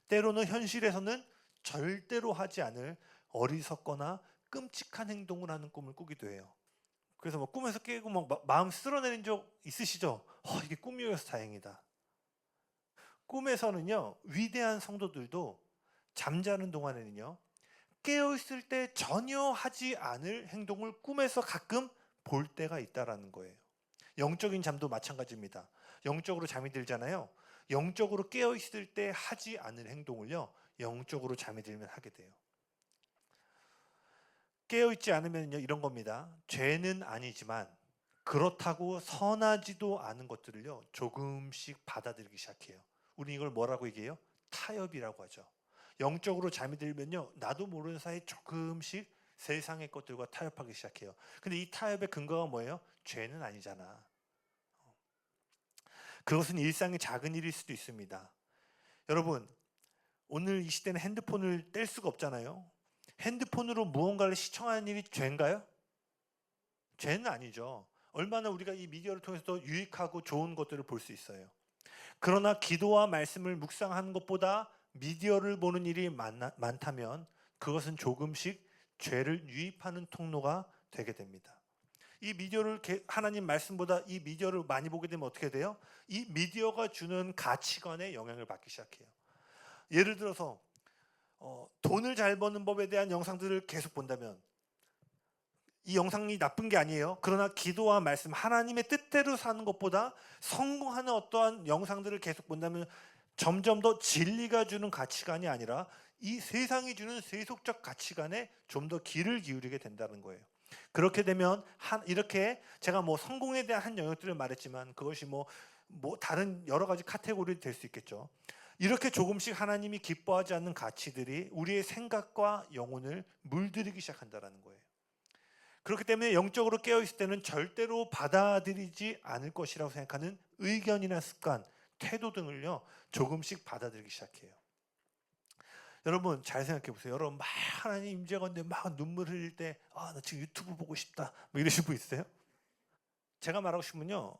때로는 현실에서는 절대로 하지 않을 어리석거나 끔찍한 행동을 하는 꿈을 꾸기도 해요. 그래서 뭐 꿈에서 깨고 막 마음 쓸어내린 적 있으시죠? 이게 꿈이어서 다행이다. 꿈에서는요 위대한 성도들도 잠자는 동안에는요 깨어있을 때 전혀 하지 않을 행동을 꿈에서 가끔 볼 때가 있다라는 거예요. 영적인 잠도 마찬가지입니다. 영적으로 잠이 들잖아요. 영적으로 깨어있을 때 하지 않을 행동을요, 영적으로 잠이 들면 하게 돼요. 깨어있지 않으면요, 이런 겁니다. 죄는 아니지만 그렇다고 선하지도 않은 것들을요, 조금씩 받아들이기 시작해요. 우리 이걸 뭐라고 얘기해요? 타협이라고 하죠. 영적으로 잠이 들면요, 나도 모르는 사이에 조금씩 세상의 것들과 타협하기 시작해요. 근데 이 타협의 근거가 뭐예요? 죄는 아니잖아. 그것은 일상의 작은 일일 수도 있습니다. 여러분, 오늘 이 시대는 핸드폰을 뗄 수가 없잖아요. 핸드폰으로 무언가를 시청하는 일이 죄인가요? 죄는 아니죠. 얼마나 우리가 이 미디어를 통해서 더 유익하고 좋은 것들을 볼 수 있어요. 그러나 기도와 말씀을 묵상하는 것보다 미디어를 보는 일이 많다면 그것은 조금씩 죄를 유입하는 통로가 되게 됩니다. 이 미디어를 하나님 말씀보다 이 미디어를 많이 보게 되면 어떻게 돼요? 이 미디어가 주는 가치관에 영향을 받기 시작해요. 예를 들어서 돈을 잘 버는 법에 대한 영상들을 계속 본다면 이 영상이 나쁜 게 아니에요. 그러나 기도와 말씀, 하나님의 뜻대로 사는 것보다 성공하는 어떠한 영상들을 계속 본다면 점점 더 진리가 주는 가치관이 아니라 이 세상이 주는 세속적 가치관에 좀 더 귀를 기울이게 된다는 거예요. 그렇게 되면 이렇게 제가 뭐 성공에 대한 한 영역들을 말했지만 그것이 뭐 다른 여러 가지 카테고리 될 수 있겠죠. 이렇게 조금씩 하나님이 기뻐하지 않는 가치들이 우리의 생각과 영혼을 물들이기 시작한다는 거예요. 그렇기 때문에 영적으로 깨어있을 때는 절대로 받아들이지 않을 것이라고 생각하는 의견이나 습관, 태도 등을요, 조금씩 받아들이기 시작해요. 여러분 잘 생각해 보세요. 여러분 막 하나님 임재가 있는데 막 눈물 흘릴 때 나 지금 유튜브 보고 싶다 뭐 이러신 분 있어요? 제가 말하고 싶으면요,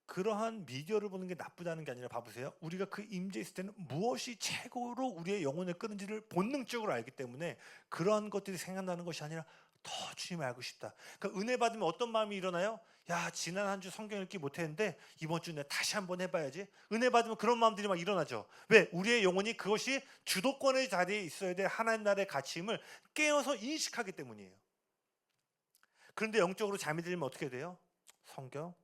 그러한 미디어를 보는 게 나쁘다는 게 아니라 봐보세요. 우리가 그 임재에 있을 때는 무엇이 최고로 우리의 영혼을 끄는지를 본능적으로 알기 때문에 그러한 것들이 생각나는 것이 아니라 더 주님 알고 싶다. 그러니까 은혜 받으면 어떤 마음이 일어나요? 야, 지난 한 주 성경 읽기 못했는데 이번 주 내가 다시 한번 해봐야지. 은혜 받으면 그런 마음들이 막 일어나죠. 왜? 우리의 영혼이 그것이 주도권의 자리에 있어야 될 하나님 나라의 가치임을 깨어서 인식하기 때문이에요. 그런데 영적으로 잠이 들면 어떻게 돼요? 성경?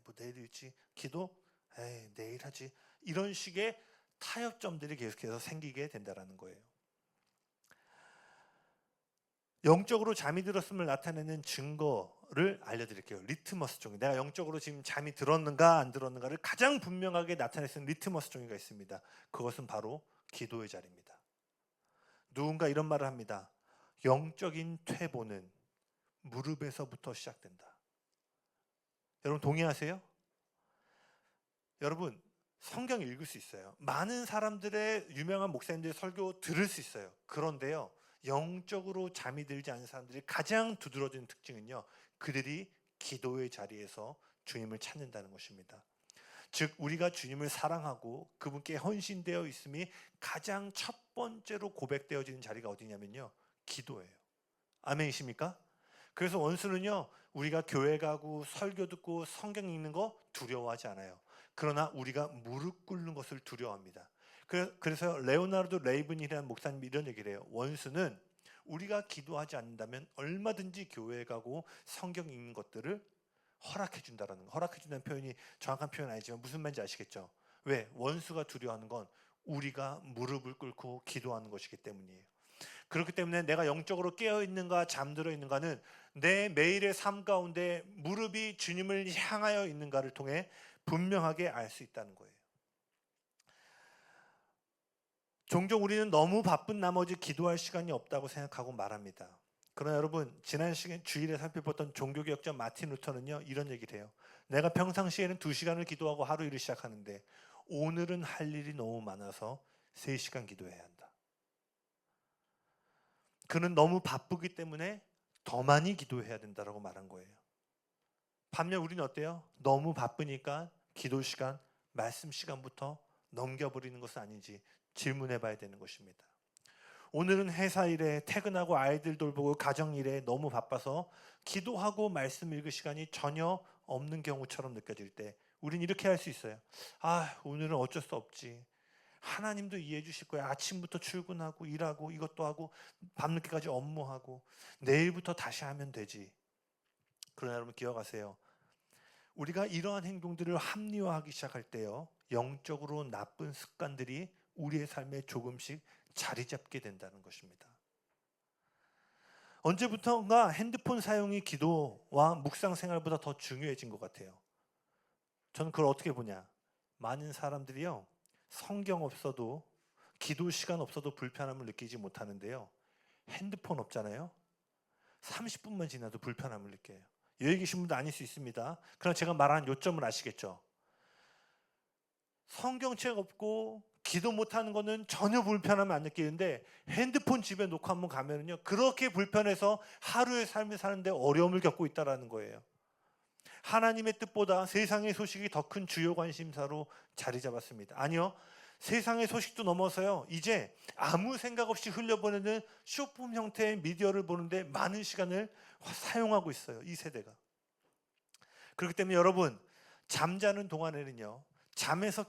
뭐 내일 읽지. 기도? 내일 하지. 이런 식의 타협점들이 계속해서 생기게 된다는 거예요. 영적으로 잠이 들었음을 나타내는 증거를 알려드릴게요. 리트머스 종이. 내가 영적으로 지금 잠이 들었는가 안 들었는가를 가장 분명하게 나타낼 수 있는 리트머스 종이가 있습니다. 그것은 바로 기도의 자리입니다. 누군가 이런 말을 합니다. 영적인 퇴보는 무릎에서부터 시작된다. 여러분 동의하세요? 여러분 성경 읽을 수 있어요. 많은 사람들의 유명한 목사님들의 설교 들을 수 있어요. 그런데요, 영적으로 잠이 들지 않은 사람들이 가장 두드러지는 특징은요, 그들이 기도의 자리에서 주님을 찾는다는 것입니다. 즉 우리가 주님을 사랑하고 그분께 헌신되어 있음이 가장 첫 번째로 고백되어지는 자리가 어디냐면요, 기도예요. 아멘이십니까? 그래서 원수는요, 우리가 교회 가고 설교 듣고 성경 읽는 거 두려워하지 않아요. 그러나 우리가 무릎 꿇는 것을 두려워합니다. 그래서 레오나르도 레이븐이라는 목사님이 이런 얘기를 해요. 원수는 우리가 기도하지 않는다면 얼마든지 교회 가고 성경 읽는 것들을 허락해 준다라는 거. 허락해 준다는 표현이 정확한 표현은 아니지만 무슨 말인지 아시겠죠? 왜? 원수가 두려워하는 건 우리가 무릎을 꿇고 기도하는 것이기 때문이에요. 그렇기 때문에 내가 영적으로 깨어있는가 잠들어 있는가는 내 매일의 삶 가운데 무릎이 주님을 향하여 있는가를 통해 분명하게 알 수 있다는 거예요. 종종 우리는 너무 바쁜 나머지 기도할 시간이 없다고 생각하고 말합니다. 그러나 여러분 지난 시간 주일에 살펴봤던 종교개혁자 마틴 루터는요 이런 얘기를 해요. 내가 평상시에는 2시간을 기도하고 하루 일을 시작하는데 오늘은 할 일이 너무 많아서 3시간 기도해야 한다. 그는 너무 바쁘기 때문에 더 많이 기도해야 된다고 말한 거예요. 반면 우리는 어때요? 너무 바쁘니까 기도 시간, 말씀 시간부터 넘겨버리는 것은 아닌지 질문해 봐야 되는 것입니다. 오늘은 회사 일에 퇴근하고 아이들 돌보고 가정 일에 너무 바빠서 기도하고 말씀 읽을 시간이 전혀 없는 경우처럼 느껴질 때 우린 이렇게 할 수 있어요. 오늘은 어쩔 수 없지. 하나님도 이해해 주실 거예요. 아침부터 출근하고 일하고 이것도 하고 밤늦게까지 업무하고 내일부터 다시 하면 되지. 그러나 여러분 기억하세요. 우리가 이러한 행동들을 합리화하기 시작할 때요, 영적으로 나쁜 습관들이 우리의 삶에 조금씩 자리 잡게 된다는 것입니다. 언제부턴가 핸드폰 사용이 기도와 묵상 생활보다 더 중요해진 것 같아요. 저는 그걸 어떻게 보냐? 많은 사람들이요, 성경 없어도, 기도 시간 없어도 불편함을 느끼지 못하는데요, 핸드폰 없잖아요. 30분만 지나도 불편함을 느껴요. 여기 계신 분도 아닐 수 있습니다. 그러나 제가 말하는 요점을 아시겠죠? 성경책 없고 기도 못하는 거는 전혀 불편함을 안 느끼는데, 핸드폰 집에 놓고 한번 가면은요, 그렇게 불편해서 하루의 삶을 사는데 어려움을 겪고 있다는 거예요. 하나님의 뜻보다 세상의 소식이 더 큰 주요 관심사로 자리 잡았습니다. 아니요, 세상의 소식도 넘어서요, 이제 아무 생각 없이 흘려보내는 쇼폼 형태의 미디어를 보는데 많은 시간을 사용하고 있어요, 이 세대가. 그렇기 때문에 여러분, 잠자는 동안에는요, 잠에서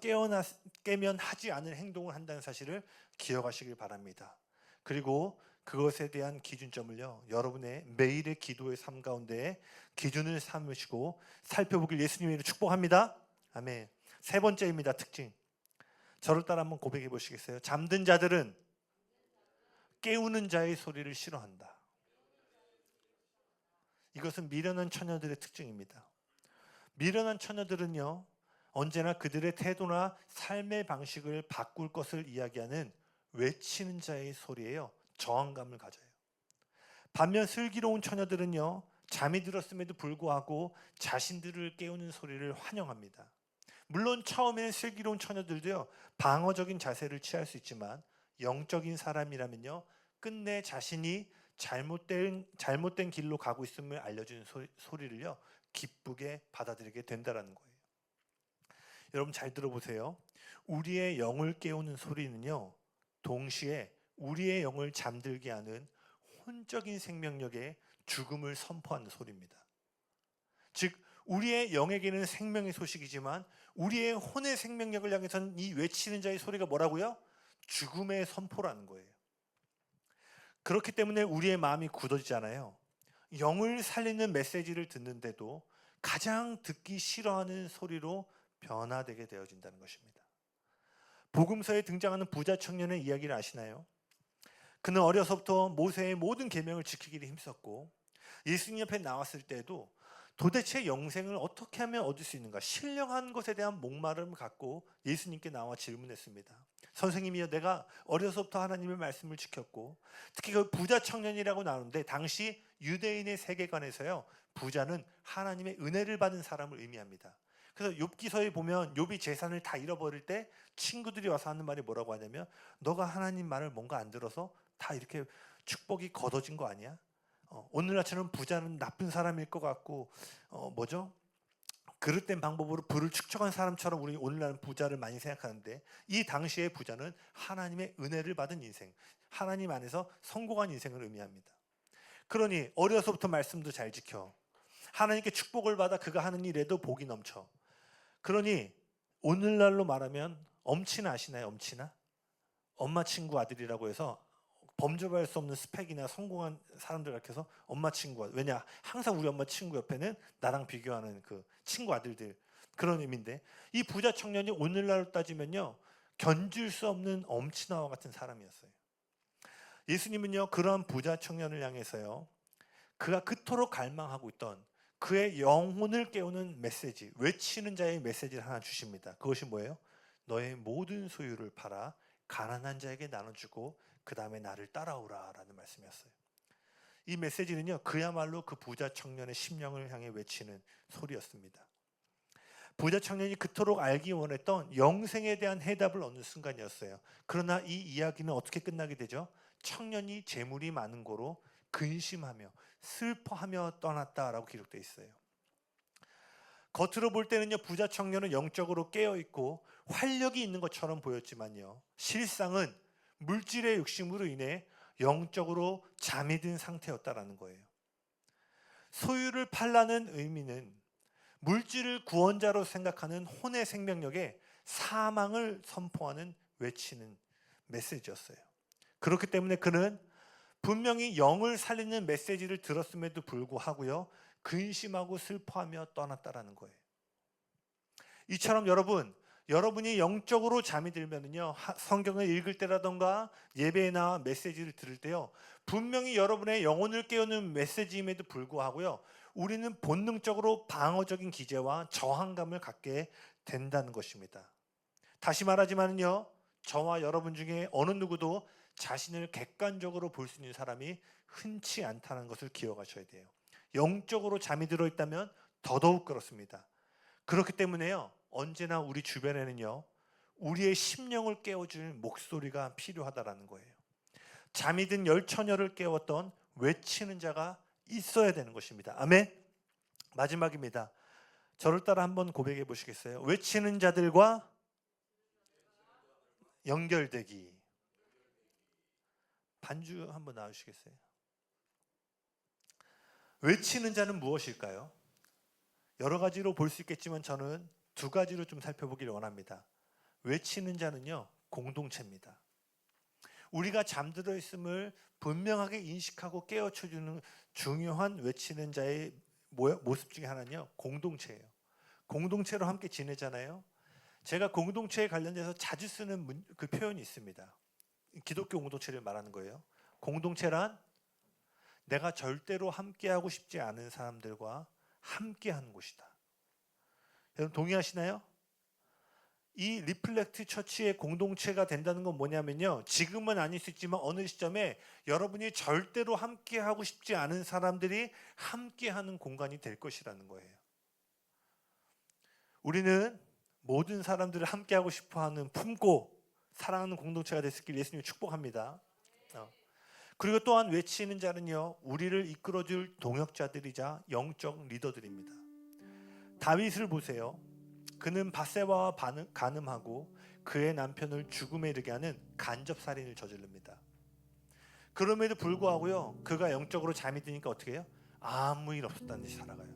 깨면 하지 않을 행동을 한다는 사실을 기억하시길 바랍니다. 그리고 그것에 대한 기준점을요, 여러분의 매일의 기도의 삶 가운데 기준을 삼으시고 살펴보길 예수님의 이름으로 축복합니다. 아멘. 세 번째입니다. 특징. 저를 따라 한번 고백해 보시겠어요? 잠든 자들은 깨우는 자의 소리를 싫어한다. 이것은 미련한 처녀들의 특징입니다. 미련한 처녀들은요, 언제나 그들의 태도나 삶의 방식을 바꿀 것을 이야기하는 외치는 자의 소리에요, 저항감을 가져요. 반면 슬기로운 처녀들은요, 잠이 들었음에도 불구하고 자신들을 깨우는 소리를 환영합니다. 물론 처음에는 슬기로운 처녀들도요, 방어적인 자세를 취할 수 있지만 영적인 사람이라면요, 끝내 자신이 잘못된 길로 가고 있음을 알려주는 소리를요, 기쁘게 받아들이게 된다는 거예요. 여러분 잘 들어보세요. 우리의 영을 깨우는 소리는요, 동시에 우리의 영을 잠들게 하는 혼적인 생명력의 죽음을 선포하는 소리입니다. 즉, 우리의 영에게는 생명의 소식이지만 우리의 혼의 생명력을 향해서는 이 외치는 자의 소리가 뭐라고요? 죽음의 선포라는 거예요. 그렇기 때문에 우리의 마음이 굳어지잖아요. 영을 살리는 메시지를 듣는데도 가장 듣기 싫어하는 소리로 변화되게 되어진다는 것입니다. 복음서에 등장하는 부자 청년의 이야기를 아시나요? 그는 어려서부터 모세의 모든 계명을 지키기를 힘썼고, 예수님 옆에 나왔을 때도 도대체 영생을 어떻게 하면 얻을 수 있는가, 신령한 것에 대한 목마름을 갖고 예수님께 나와 질문했습니다. 선생님이여, 내가 어려서부터 하나님의 말씀을 지켰고, 특히 그 부자 청년이라고 나오는데 당시 유대인의 세계관에서요, 부자는 하나님의 은혜를 받은 사람을 의미합니다. 그래서 욥기서에 보면 욥이 재산을 다 잃어버릴 때 친구들이 와서 하는 말이 뭐라고 하냐면, 너가 하나님 말을 뭔가 안 들어서 다 이렇게 축복이 걷어진 거 아니야? 오늘날처럼 부자는 나쁜 사람일 것 같고, 그릇된 방법으로 부를 축적한 사람처럼 우리 오늘날은 부자를 많이 생각하는데, 이 당시의 부자는 하나님의 은혜를 받은 인생, 하나님 안에서 성공한 인생을 의미합니다. 그러니 어려서부터 말씀도 잘 지켜, 하나님께 축복을 받아 그가 하는 일에도 복이 넘쳐. 그러니 오늘날로 말하면 엄친아 아시나요? 엄친아? 엄마 친구 아들이라고 해서 범접할 수 없는 스펙이나 성공한 사람들 같아서 엄마 친구 아들. 왜냐? 항상 우리 엄마 친구 옆에는 나랑 비교하는 그 친구 아들들, 그런 의미인데, 이 부자 청년이 오늘날로 따지면요, 견줄 수 없는 엄친아와 같은 사람이었어요. 예수님은요, 그러한 부자 청년을 향해서요, 그가 그토록 갈망하고 있던 그의 영혼을 깨우는 메시지, 외치는 자의 메시지를 하나 주십니다. 그것이 뭐예요? 너의 모든 소유를 팔아 가난한 자에게 나눠주고 그 다음에 나를 따라오라 라는 말씀이었어요. 이 메시지는요, 그야말로 그 부자 청년의 심령을 향해 외치는 소리였습니다. 부자 청년이 그토록 알기 원했던 영생에 대한 해답을 얻는 순간이었어요. 그러나 이 이야기는 어떻게 끝나게 되죠? 청년이 재물이 많은 고로 근심하며 슬퍼하며 떠났다라고 기록되어 있어요. 겉으로 볼 때는요, 부자 청년은 영적으로 깨어있고 활력이 있는 것처럼 보였지만요, 실상은 물질의 욕심으로 인해 영적으로 잠이 든 상태였다라는 거예요. 소유를 팔라는 의미는 물질을 구원자로 생각하는 혼의 생명력에 사망을 선포하는 외치는 메시지였어요. 그렇기 때문에 그는 분명히 영을 살리는 메시지를 들었음에도 불구하고요, 근심하고 슬퍼하며 떠났다라는 거예요. 이처럼 여러분이 영적으로 잠이 들면은요, 성경을 읽을 때라던가 예배에 나와 메시지를 들을 때요, 분명히 여러분의 영혼을 깨우는 메시지임에도 불구하고요, 우리는 본능적으로 방어적인 기제와 저항감을 갖게 된다는 것입니다. 다시 말하지만요, 저와 여러분 중에 어느 누구도 자신을 객관적으로 볼 수 있는 사람이 흔치 않다는 것을 기억하셔야 돼요. 영적으로 잠이 들어 있다면 더더욱 그렇습니다. 그렇기 때문에요, 언제나 우리 주변에는요, 우리의 심령을 깨워줄 목소리가 필요하다라는 거예요. 잠이 든 열처녀를 깨웠던 외치는 자가 있어야 되는 것입니다. 아멘. 마지막입니다. 저를 따라 한번 고백해 보시겠어요? 외치는 자들과 연결되기. 반주 한번 나와주시겠어요? 외치는 자는 무엇일까요? 여러 가지로 볼 수 있겠지만 저는 두 가지로 좀 살펴보기를 원합니다. 외치는 자는요, 공동체입니다. 우리가 잠들어 있음을 분명하게 인식하고 깨우쳐주는 중요한 외치는 자의 모습 중에 하나는요, 공동체예요. 공동체로 함께 지내잖아요. 제가 공동체에 관련돼서 자주 쓰는 그 표현이 있습니다. 기독교 공동체를 말하는 거예요. 공동체란 내가 절대로 함께하고 싶지 않은 사람들과 함께하는 곳이다. 여러분 동의하시나요? 이 리플렉트 처치의 공동체가 된다는 건 뭐냐면요, 지금은 아닐 수 있지만 어느 시점에 여러분이 절대로 함께하고 싶지 않은 사람들이 함께하는 공간이 될 것이라는 거예요. 우리는 모든 사람들을 함께하고 싶어하는 품고 사랑하는 공동체가 됐길 예수님이 축복합니다. 그리고 또한 외치는 자는요, 우리를 이끌어줄 동역자들이자 영적 리더들입니다. 다윗을 보세요. 그는 밧세바와 간음하고 그의 남편을 죽음에 이르게 하는 간접살인을 저지릅니다. 그럼에도 불구하고요, 그가 영적으로 잠이 드니까 어떻게 해요? 아무 일 없었다는 듯이 살아가요.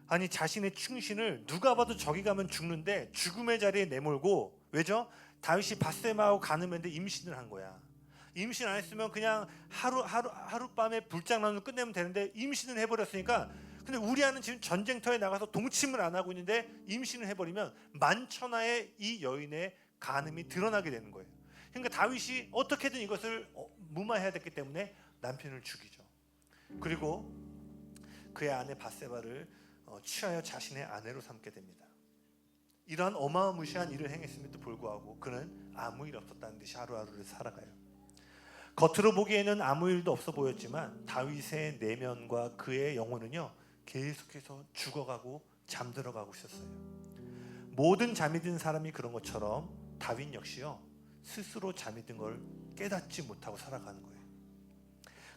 아니, 자신의 충신을 누가 봐도 저기 가면 죽는데 죽음의 자리에 내몰고, 왜죠? 다윗이 밧세바하고 간음했는데 임신을 한 거야. 임신 안 했으면 그냥 하룻밤에 불장난으로 끝내면 되는데 임신을 해버렸으니까, 근데 우리아는 지금 전쟁터에 나가서 동침을 안 하고 있는데 임신을 해버리면 만천하의 이 여인의 간음이 드러나게 되는 거예요. 그러니까 다윗이 어떻게든 이것을 무마해야 됐기 때문에 남편을 죽이죠. 그리고 그의 아내 밧세바를 취하여 자신의 아내로 삼게 됩니다. 이러한 어마무시한 일을 행했음에도 불구하고 그는 아무 일 없었다는 듯이 하루하루를 살아가요. 겉으로 보기에는 아무 일도 없어 보였지만 다윗의 내면과 그의 영혼은요, 계속해서 죽어가고 잠들어가고 있었어요. 모든 잠이 든 사람이 그런 것처럼 다윗 역시요, 스스로 잠이 든 걸 깨닫지 못하고 살아가는 거예요.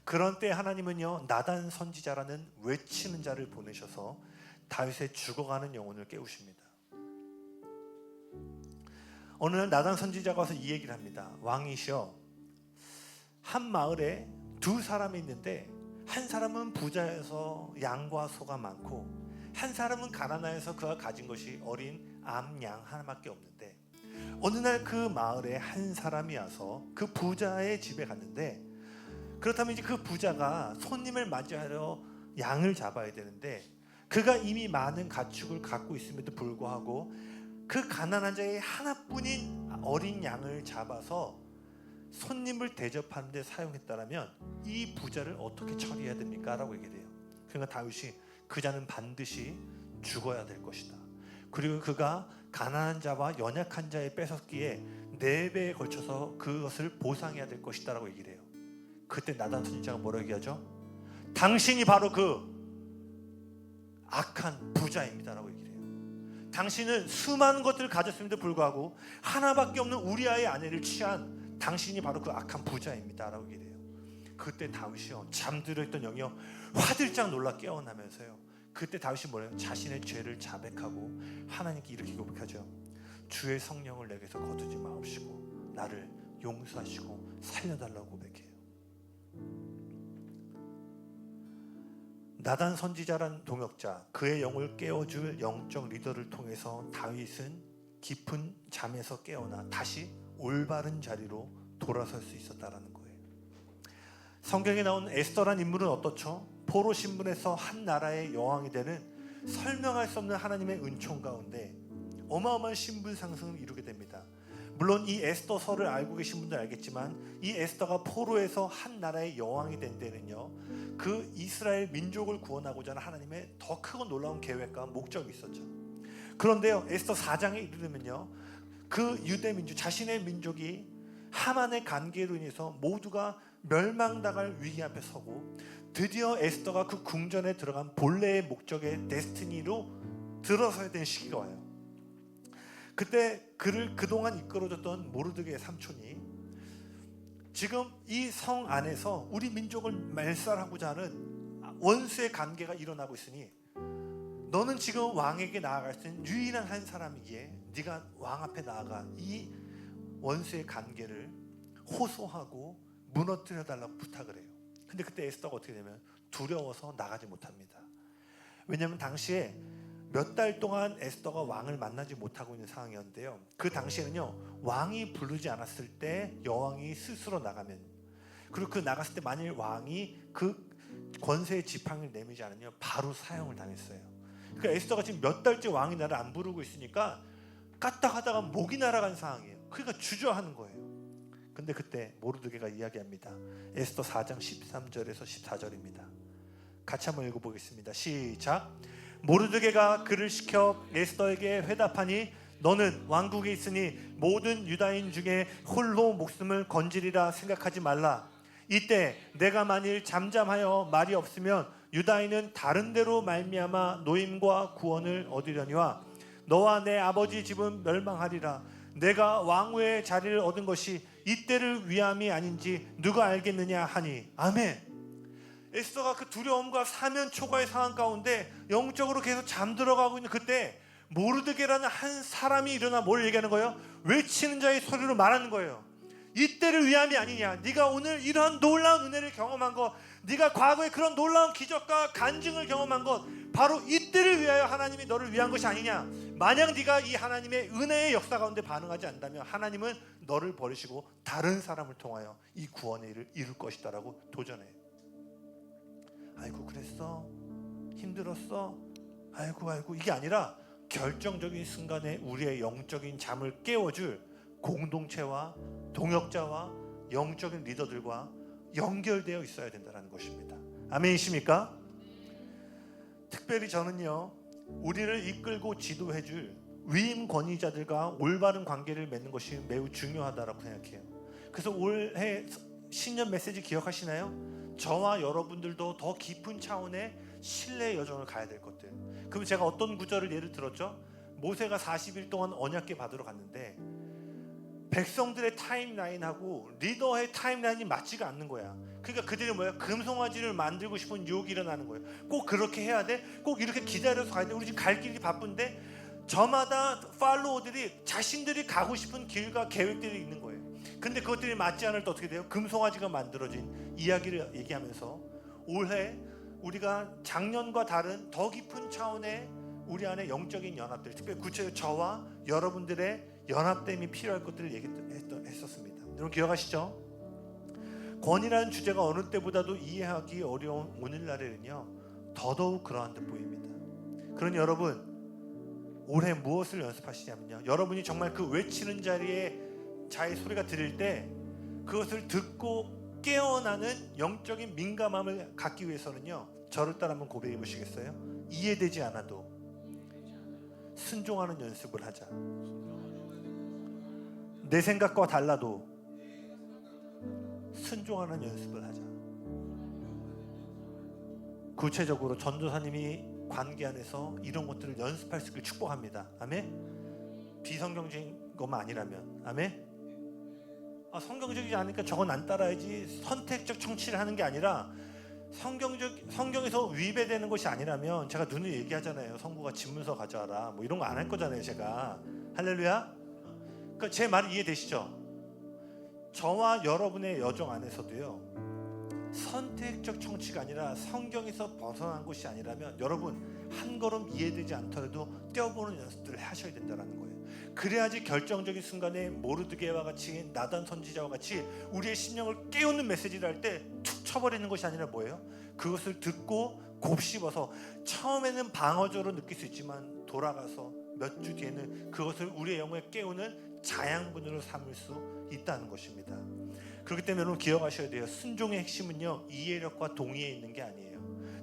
그런 때 하나님은요, 나단 선지자라는 외치는 자를 보내셔서 다윗의 죽어가는 영혼을 깨우십니다. 어느 날 나단 선지자가 와서 이 얘기를 합니다. 왕이시여, 한 마을에 두 사람이 있는데 한 사람은 부자여서 양과 소가 많고 한 사람은 가난하여서 그가 가진 것이 어린 암양 하나밖에 없는데, 어느 날 그 마을에 한 사람이 와서 그 부자의 집에 갔는데, 그렇다면 이제 그 부자가 손님을 맞이하러 양을 잡아야 되는데 그가 이미 많은 가축을 갖고 있음에도 불구하고 그 가난한 자의 하나뿐인 어린 양을 잡아서 손님을 대접하는 데 사용했다라면 이 부자를 어떻게 처리해야 됩니까? 라고 얘기를 해요. 그러니까 다윗이 그 자는 반드시 죽어야 될 것이다. 그리고 그가 가난한 자와 연약한 자의 뺏었기에 4배에 걸쳐서 그것을 보상해야 될 것이다 라고 얘기를 해요. 그때 나단 선지자가 뭐라고 얘기하죠? 당신이 바로 그 악한 부자입니다 라고 얘기를 해요. 당신은 수많은 것들을 가졌음에도 불구하고 하나밖에 없는 우리아의 아내를 취한 당신이 바로 그 악한 부자입니다 라고 얘기를 해요. 그때 다윗이요, 잠들어 있던 영이요, 화들짝 놀라 깨어나면서요, 그때 다윗이 뭐래요? 자신의 죄를 자백하고 하나님께 이렇게 고백하죠. 주의 성령을 내게서 거두지 마옵시고 나를 용서하시고 살려달라고 고백해요. 나단 선지자란 동역자, 그의 영을 깨워줄 영적 리더를 통해서 다윗은 깊은 잠에서 깨어나 다시 올바른 자리로 돌아설 수 있었다라는 거예요. 성경에 나온 에스더란 인물은 어떻죠? 포로 신분에서 한 나라의 여왕이 되는 설명할 수 없는 하나님의 은총 가운데 어마어마한 신분 상승을 이루게 됩니다. 물론 이 에스더서를 알고 계신 분들 알겠지만 이 에스더가 포로에서 한 나라의 여왕이 된 데는요, 그 이스라엘 민족을 구원하고자 하는 하나님의 더 크고 놀라운 계획과 목적이 있었죠. 그런데요, 에스더 4장에 이르면요, 그 유대 민족, 자신의 민족이 하만의 관계로 인해서 모두가 멸망당할 위기 앞에 서고 드디어 에스더가 그 궁전에 들어간 본래의 목적의 데스티니로 들어서야 되는 시기가 와요. 그때 그를 그동안 이끌어줬던 모르드게의 삼촌이 지금 이 성 안에서 우리 민족을 말살하고자 하는 원수의 관계가 일어나고 있으니 너는 지금 왕에게 나아갈 수 있는 유일한 한 사람이기에 네가 왕 앞에 나아가 이 원수의 관계를 호소하고 무너뜨려 달라고 부탁을 해요. 근데 그때 에스더가 어떻게 되면 두려워서 나가지 못합니다. 왜냐하면 당시에 몇 달 동안 에스더가 왕을 만나지 못하고 있는 상황이었는데요, 그 당시에는요, 왕이 부르지 않았을 때 여왕이 스스로 나가면, 그리고 그 나갔을 때 만일 왕이 그 권세의 지팡이를 내밀지 않으면 바로 사형을 당했어요. 그러니까 에스더가 지금 몇 달째 왕이 나를 안 부르고 있으니까 까딱하다가 목이 날아간 상황이에요. 그러니까 주저하는 거예요. 근데 그때 모르드게가 이야기합니다. 에스더 4장 13절에서 14절입니다. 같이 한번 읽어보겠습니다. 시작. 모르드게가 그를 시켜 에스더에게 회답하니 너는 왕국에 있으니 모든 유다인 중에 홀로 목숨을 건지리라 생각하지 말라. 이때 내가 만일 잠잠하여 말이 없으면 유다인은 다른 데로 말미암아 노임과 구원을 얻으려니와 너와 내 아버지 집은 멸망하리라. 내가 왕후의 자리를 얻은 것이 이때를 위함이 아닌지 누가 알겠느냐 하니. 아멘. 에스더가 그 두려움과 사면 초과의 상황 가운데 영적으로 계속 잠들어가고 있는 그때 모르드게라는 한 사람이 일어나 뭘 얘기하는 거예요? 외치는 자의 소리로 말하는 거예요. 이때를 위함이 아니냐. 네가 오늘 이런 놀라운 은혜를 경험한 것, 네가 과거에 그런 놀라운 기적과 간증을 경험한 것, 바로 이때를 위하여 하나님이 너를 위한 것이 아니냐. 만약 네가 이 하나님의 은혜의 역사 가운데 반응하지 않는다면 하나님은 너를 버리시고 다른 사람을 통하여 이 구원의 일을 이룰 것이다 라고 도전해요. 아이고 그랬어? 힘들었어? 아이고 이게 아니라 결정적인 순간에 우리의 영적인 잠을 깨워줄 공동체와 동역자와 영적인 리더들과 연결되어 있어야 된다는 것입니다. 아멘이십니까? 특별히 저는요, 우리를 이끌고 지도해줄 위임 권위자들과 올바른 관계를 맺는 것이 매우 중요하다고 생각해요. 그래서 올해 신년 메시지 기억하시나요? 저와 여러분들도 더 깊은 차원의 신뢰의 여정을 가야 될 것들. 그럼 제가 어떤 구절을 예를 들었죠? 모세가 40일 동안 언약궤 받으러 갔는데 백성들의 타임라인하고 리더의 타임라인이 맞지가 않는 거야. 그러니까 그들이 뭐야? 금송아지를 만들고 싶은 유혹이 일어나는 거예요. 꼭 그렇게 해야 돼? 꼭 이렇게 기다려서 가야 돼? 우리 지금 갈 길이 바쁜데 저마다 팔로워들이 자신들이 가고 싶은 길과 계획들이 있는 거예요. 근데 그것들이 맞지 않을 때 어떻게 돼요? 금송아지가 만들어진 이야기를 얘기하면서 올해 우리가 작년과 다른 더 깊은 차원의 우리 안에 영적인 연합들, 특별히 구체적으로 저와 여러분들의 연합됨이 필요할 것들을 얘기했었습니다. 여러분 기억하시죠? 권위라는 주제가 어느 때보다도 이해하기 어려운 오늘날에는요, 더더욱 그러한 듯 보입니다. 그러니 여러분, 올해 무엇을 연습하시냐면요, 여러분이 정말 그 외치는 자리에 자의 소리가 들릴 때 그것을 듣고 깨어나는 영적인 민감함을 갖기 위해서는요, 저를 따라 한번 고백해 보시겠어요? 이해되지 않아도 순종하는 연습을 하자. 내 생각과 달라도 순종하는 연습을 하자. 구체적으로 전도사님이 관계 안에서 이런 것들을 연습할 수 있기를 축복합니다. 아멘. 비성경적인 것만 아니라면. 아멘. 성경적이지 않으니까 저건 안 따라야지, 선택적 청취를 하는 게 아니라 성경에서 위배되는 것이 아니라면, 제가 눈을 얘기하잖아요. 성부가 집문서 가져와라 뭐 이런 거 안 할 거잖아요 제가. 할렐루야. 그러니까 제 말이 이해되시죠? 저와 여러분의 여정 안에서도요, 선택적 청취가 아니라 성경에서 벗어난 것이 아니라면 여러분 한 걸음 이해되지 않더라도 떼어보는 연습들을 하셔야 된다는 거예요. 그래야지 결정적인 순간에 모르드게와 같이 나단 선지자와 같이 우리의 심령을 깨우는 메시지를 할 때 툭 쳐버리는 것이 아니라 뭐예요? 그것을 듣고 곱씹어서 처음에는 방어적으로 느낄 수 있지만 돌아가서 몇 주 뒤에는 그것을 우리의 영혼에 깨우는 자양분으로 삼을 수 있다는 것입니다. 그렇기 때문에 여러분 기억하셔야 돼요. 순종의 핵심은요, 이해력과 동의에 있는 게 아니에요.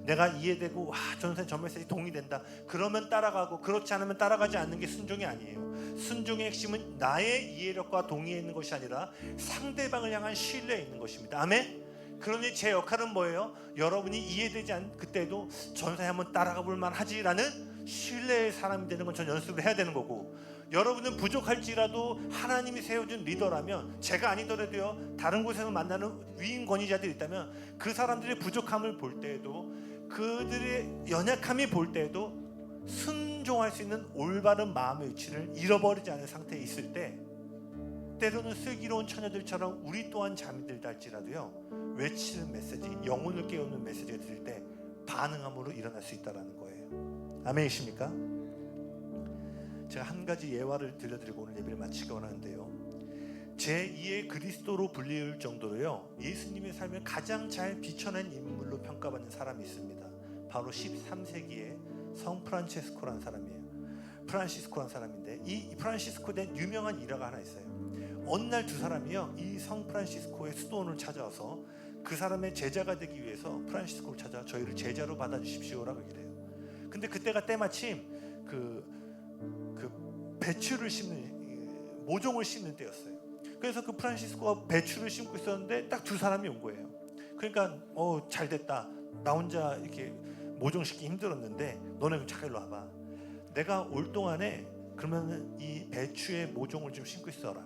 내가 이해되고 전선생 저 메시지 동의된다 그러면 따라가고, 그렇지 않으면 따라가지 않는 게 순종이 아니에요. 순종의 핵심은 나의 이해력과 동의에 있는 것이 아니라 상대방을 향한 신뢰에 있는 것입니다. 아멘. 그러니 제 역할은 뭐예요? 여러분이 이해되지 않는 그때도 전사에 한번 따라가 볼 만하지라는 신뢰의 사람이 되는 건 전 연습을 해야 되는 거고, 여러분은 부족할지라도 하나님이 세워준 리더라면, 제가 아니더라도요 다른 곳에서 만나는 위임 권위자들이 있다면 그 사람들의 부족함을 볼 때에도, 그들의 연약함이 볼 때에도 순종할 수 있는 올바른 마음의 위치를 잃어버리지 않은 상태에 있을 때, 때로는 슬기로운 처녀들처럼 우리 또한 잠이 들다 할지라도요 외치는 메시지, 영혼을 깨우는 메시지가 들릴 때 반응함으로 일어날 수 있다는 거예요. 아멘이십니까? 제가 한 가지 예화를 들려드리고 오늘 예배를 마치기 원하는데요, 제2의 그리스도로 불릴 정도로요 예수님의 삶을 가장 잘 비춰낸 인물로 평가받는 사람이 있습니다. 바로 13세기의 성 프란치스코라는 사람이에요. 프란시스코라는 사람인데, 이 프란시스코에 대한 유명한 일화가 하나 있어요. 어느 날 두 사람이요 이 성 프란시스코의 수도원을 찾아와서 그 사람의 제자가 되기 위해서 프란시스코를 찾아 저희를 제자로 받아주십시오라고 얘기를 해요. 근데 그때가 때마침 그 배추를 심는, 모종을 심는 때였어요. 그래서 그 프란시스코가 배추를 심고 있었는데 딱 두 사람이 온 거예요. 그러니까 잘 됐다, 나 혼자 이렇게 모종 심기 힘들었는데 너네 좀 잠깐 일로 와봐. 내가 올 동안에 그러면 이 배추의 모종을 좀 심고 있어라.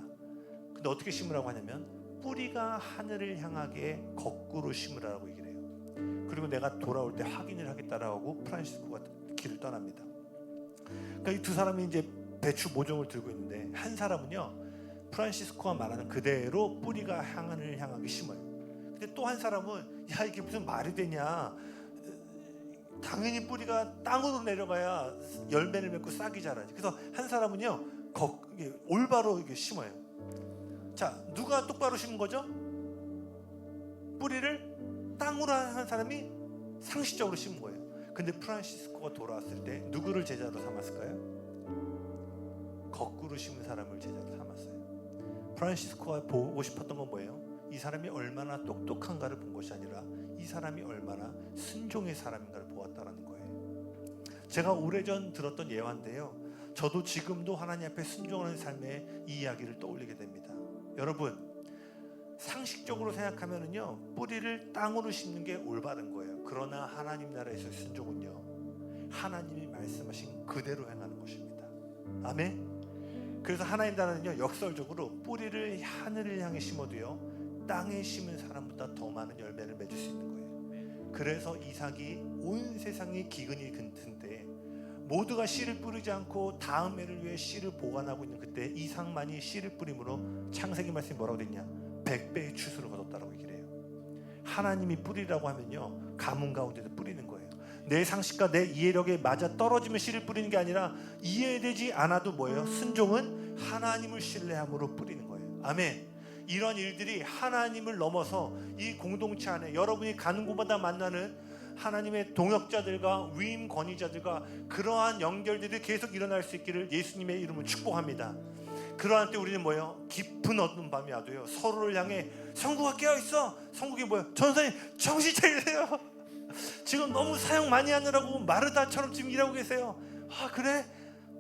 근데 어떻게 심으라고 하냐면 뿌리가 하늘을 향하게 거꾸로 심으라고 얘기를 해요. 그리고 내가 돌아올 때 확인을 하겠다라고 하고 프란시스코가 길을 떠납니다. 그러니까 이 두 사람이 이제 배추 모종을 들고 있는데, 한 사람은요 프란시스코가 말하는 그대로 뿌리가 하늘을 향하게 심어요. 근데 또 한 사람은 야 이게 무슨 말이 되냐, 당연히 뿌리가 땅으로 내려가야 열매를 맺고 싹이 자라지. 그래서 한 사람은요 올바로 이게 심어요. 자, 누가 똑바로 심은 거죠? 뿌리를 땅으로 한 사람이 상식적으로 심은 거예요. 근데 프란시스코가 돌아왔을 때 누구를 제자로 삼았을까요? 거꾸로 심은 사람을 제자로 삼았어요. 프란시스코가 보고 싶었던 건 뭐예요? 이 사람이 얼마나 똑똑한가를 본 것이 아니라 이 사람이 얼마나 순종의 사람인가를 보았다라는 거예요. 제가 오래전 들었던 예화인데요, 저도 지금도 하나님 앞에 순종하는 삶의 이 이야기를 떠올리게 됩니다. 여러분, 상식적으로 생각하면은요 뿌리를 땅으로 심는 게 올바른 거예요. 그러나 하나님 나라에서 순종은요 하나님이 말씀하신 그대로 행하는 것입니다. 아멘. 그래서 하나님 나라는요 역설적으로 뿌리를 하늘을 향해 심어도요 땅에 심은 사람보다 더 많은 열매를 맺을 수 있는 거예요. 그래서 이삭이 온 세상의 기근이 근튼때 모두가 씨를 뿌리지 않고 다음 해를 위해 씨를 보관하고 있는 그때 이삭만이 씨를 뿌림으로 창세기 말씀이 뭐라고 됐냐, 100배의 추수를 거뒀다라고 얘기를 해요. 하나님이 뿌리라고 하면요 가뭄 가운데도 뿌리는 거예요. 내 상식과 내 이해력에 맞아 떨어지면 씨를 뿌리는 게 아니라 이해되지 않아도 뭐예요? 순종은 하나님을 신뢰함으로 뿌리는 거예요. 아멘. 이런 일들이 하나님을 넘어서 이 공동체 안에 여러분이 가는 곳마다 만나는 하나님의 동역자들과 위임 권위자들과 그러한 연결들이 계속 일어날 수 있기를 예수님의 이름으로 축복합니다. 그러한 때 우리는 뭐예요? 깊은 어두운 밤이 와도요 서로를 향해 성국아 깨어있어. 성국이 뭐예요? 전사님 정신 차리세요. 지금 너무 사역 많이 하느라고 마르다처럼 지금 일하고 계세요. 아 그래?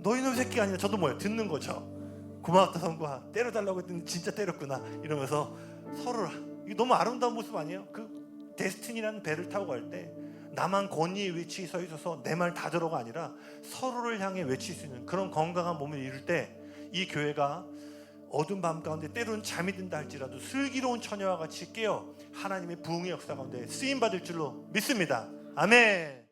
너희놈 새끼가 아니라 저도 뭐예요? 듣는 거죠. 고맙다 성국아, 때려달라고 했더니 진짜 때렸구나 이러면서 서로를, 이게 너무 아름다운 모습 아니에요? 그 데스티니라는 배를 타고 갈 때 나만 권위의 위치에 서 있어서 내 말 다 들어가 아니라 서로를 향해 외칠 수 있는 그런 건강한 몸을 이룰 때 이 교회가 어두운 밤 가운데 때로는 잠이 든다 할지라도 슬기로운 처녀와 같이 깨어 하나님의 부흥의 역사 가운데 쓰임받을 줄로 믿습니다. 아멘.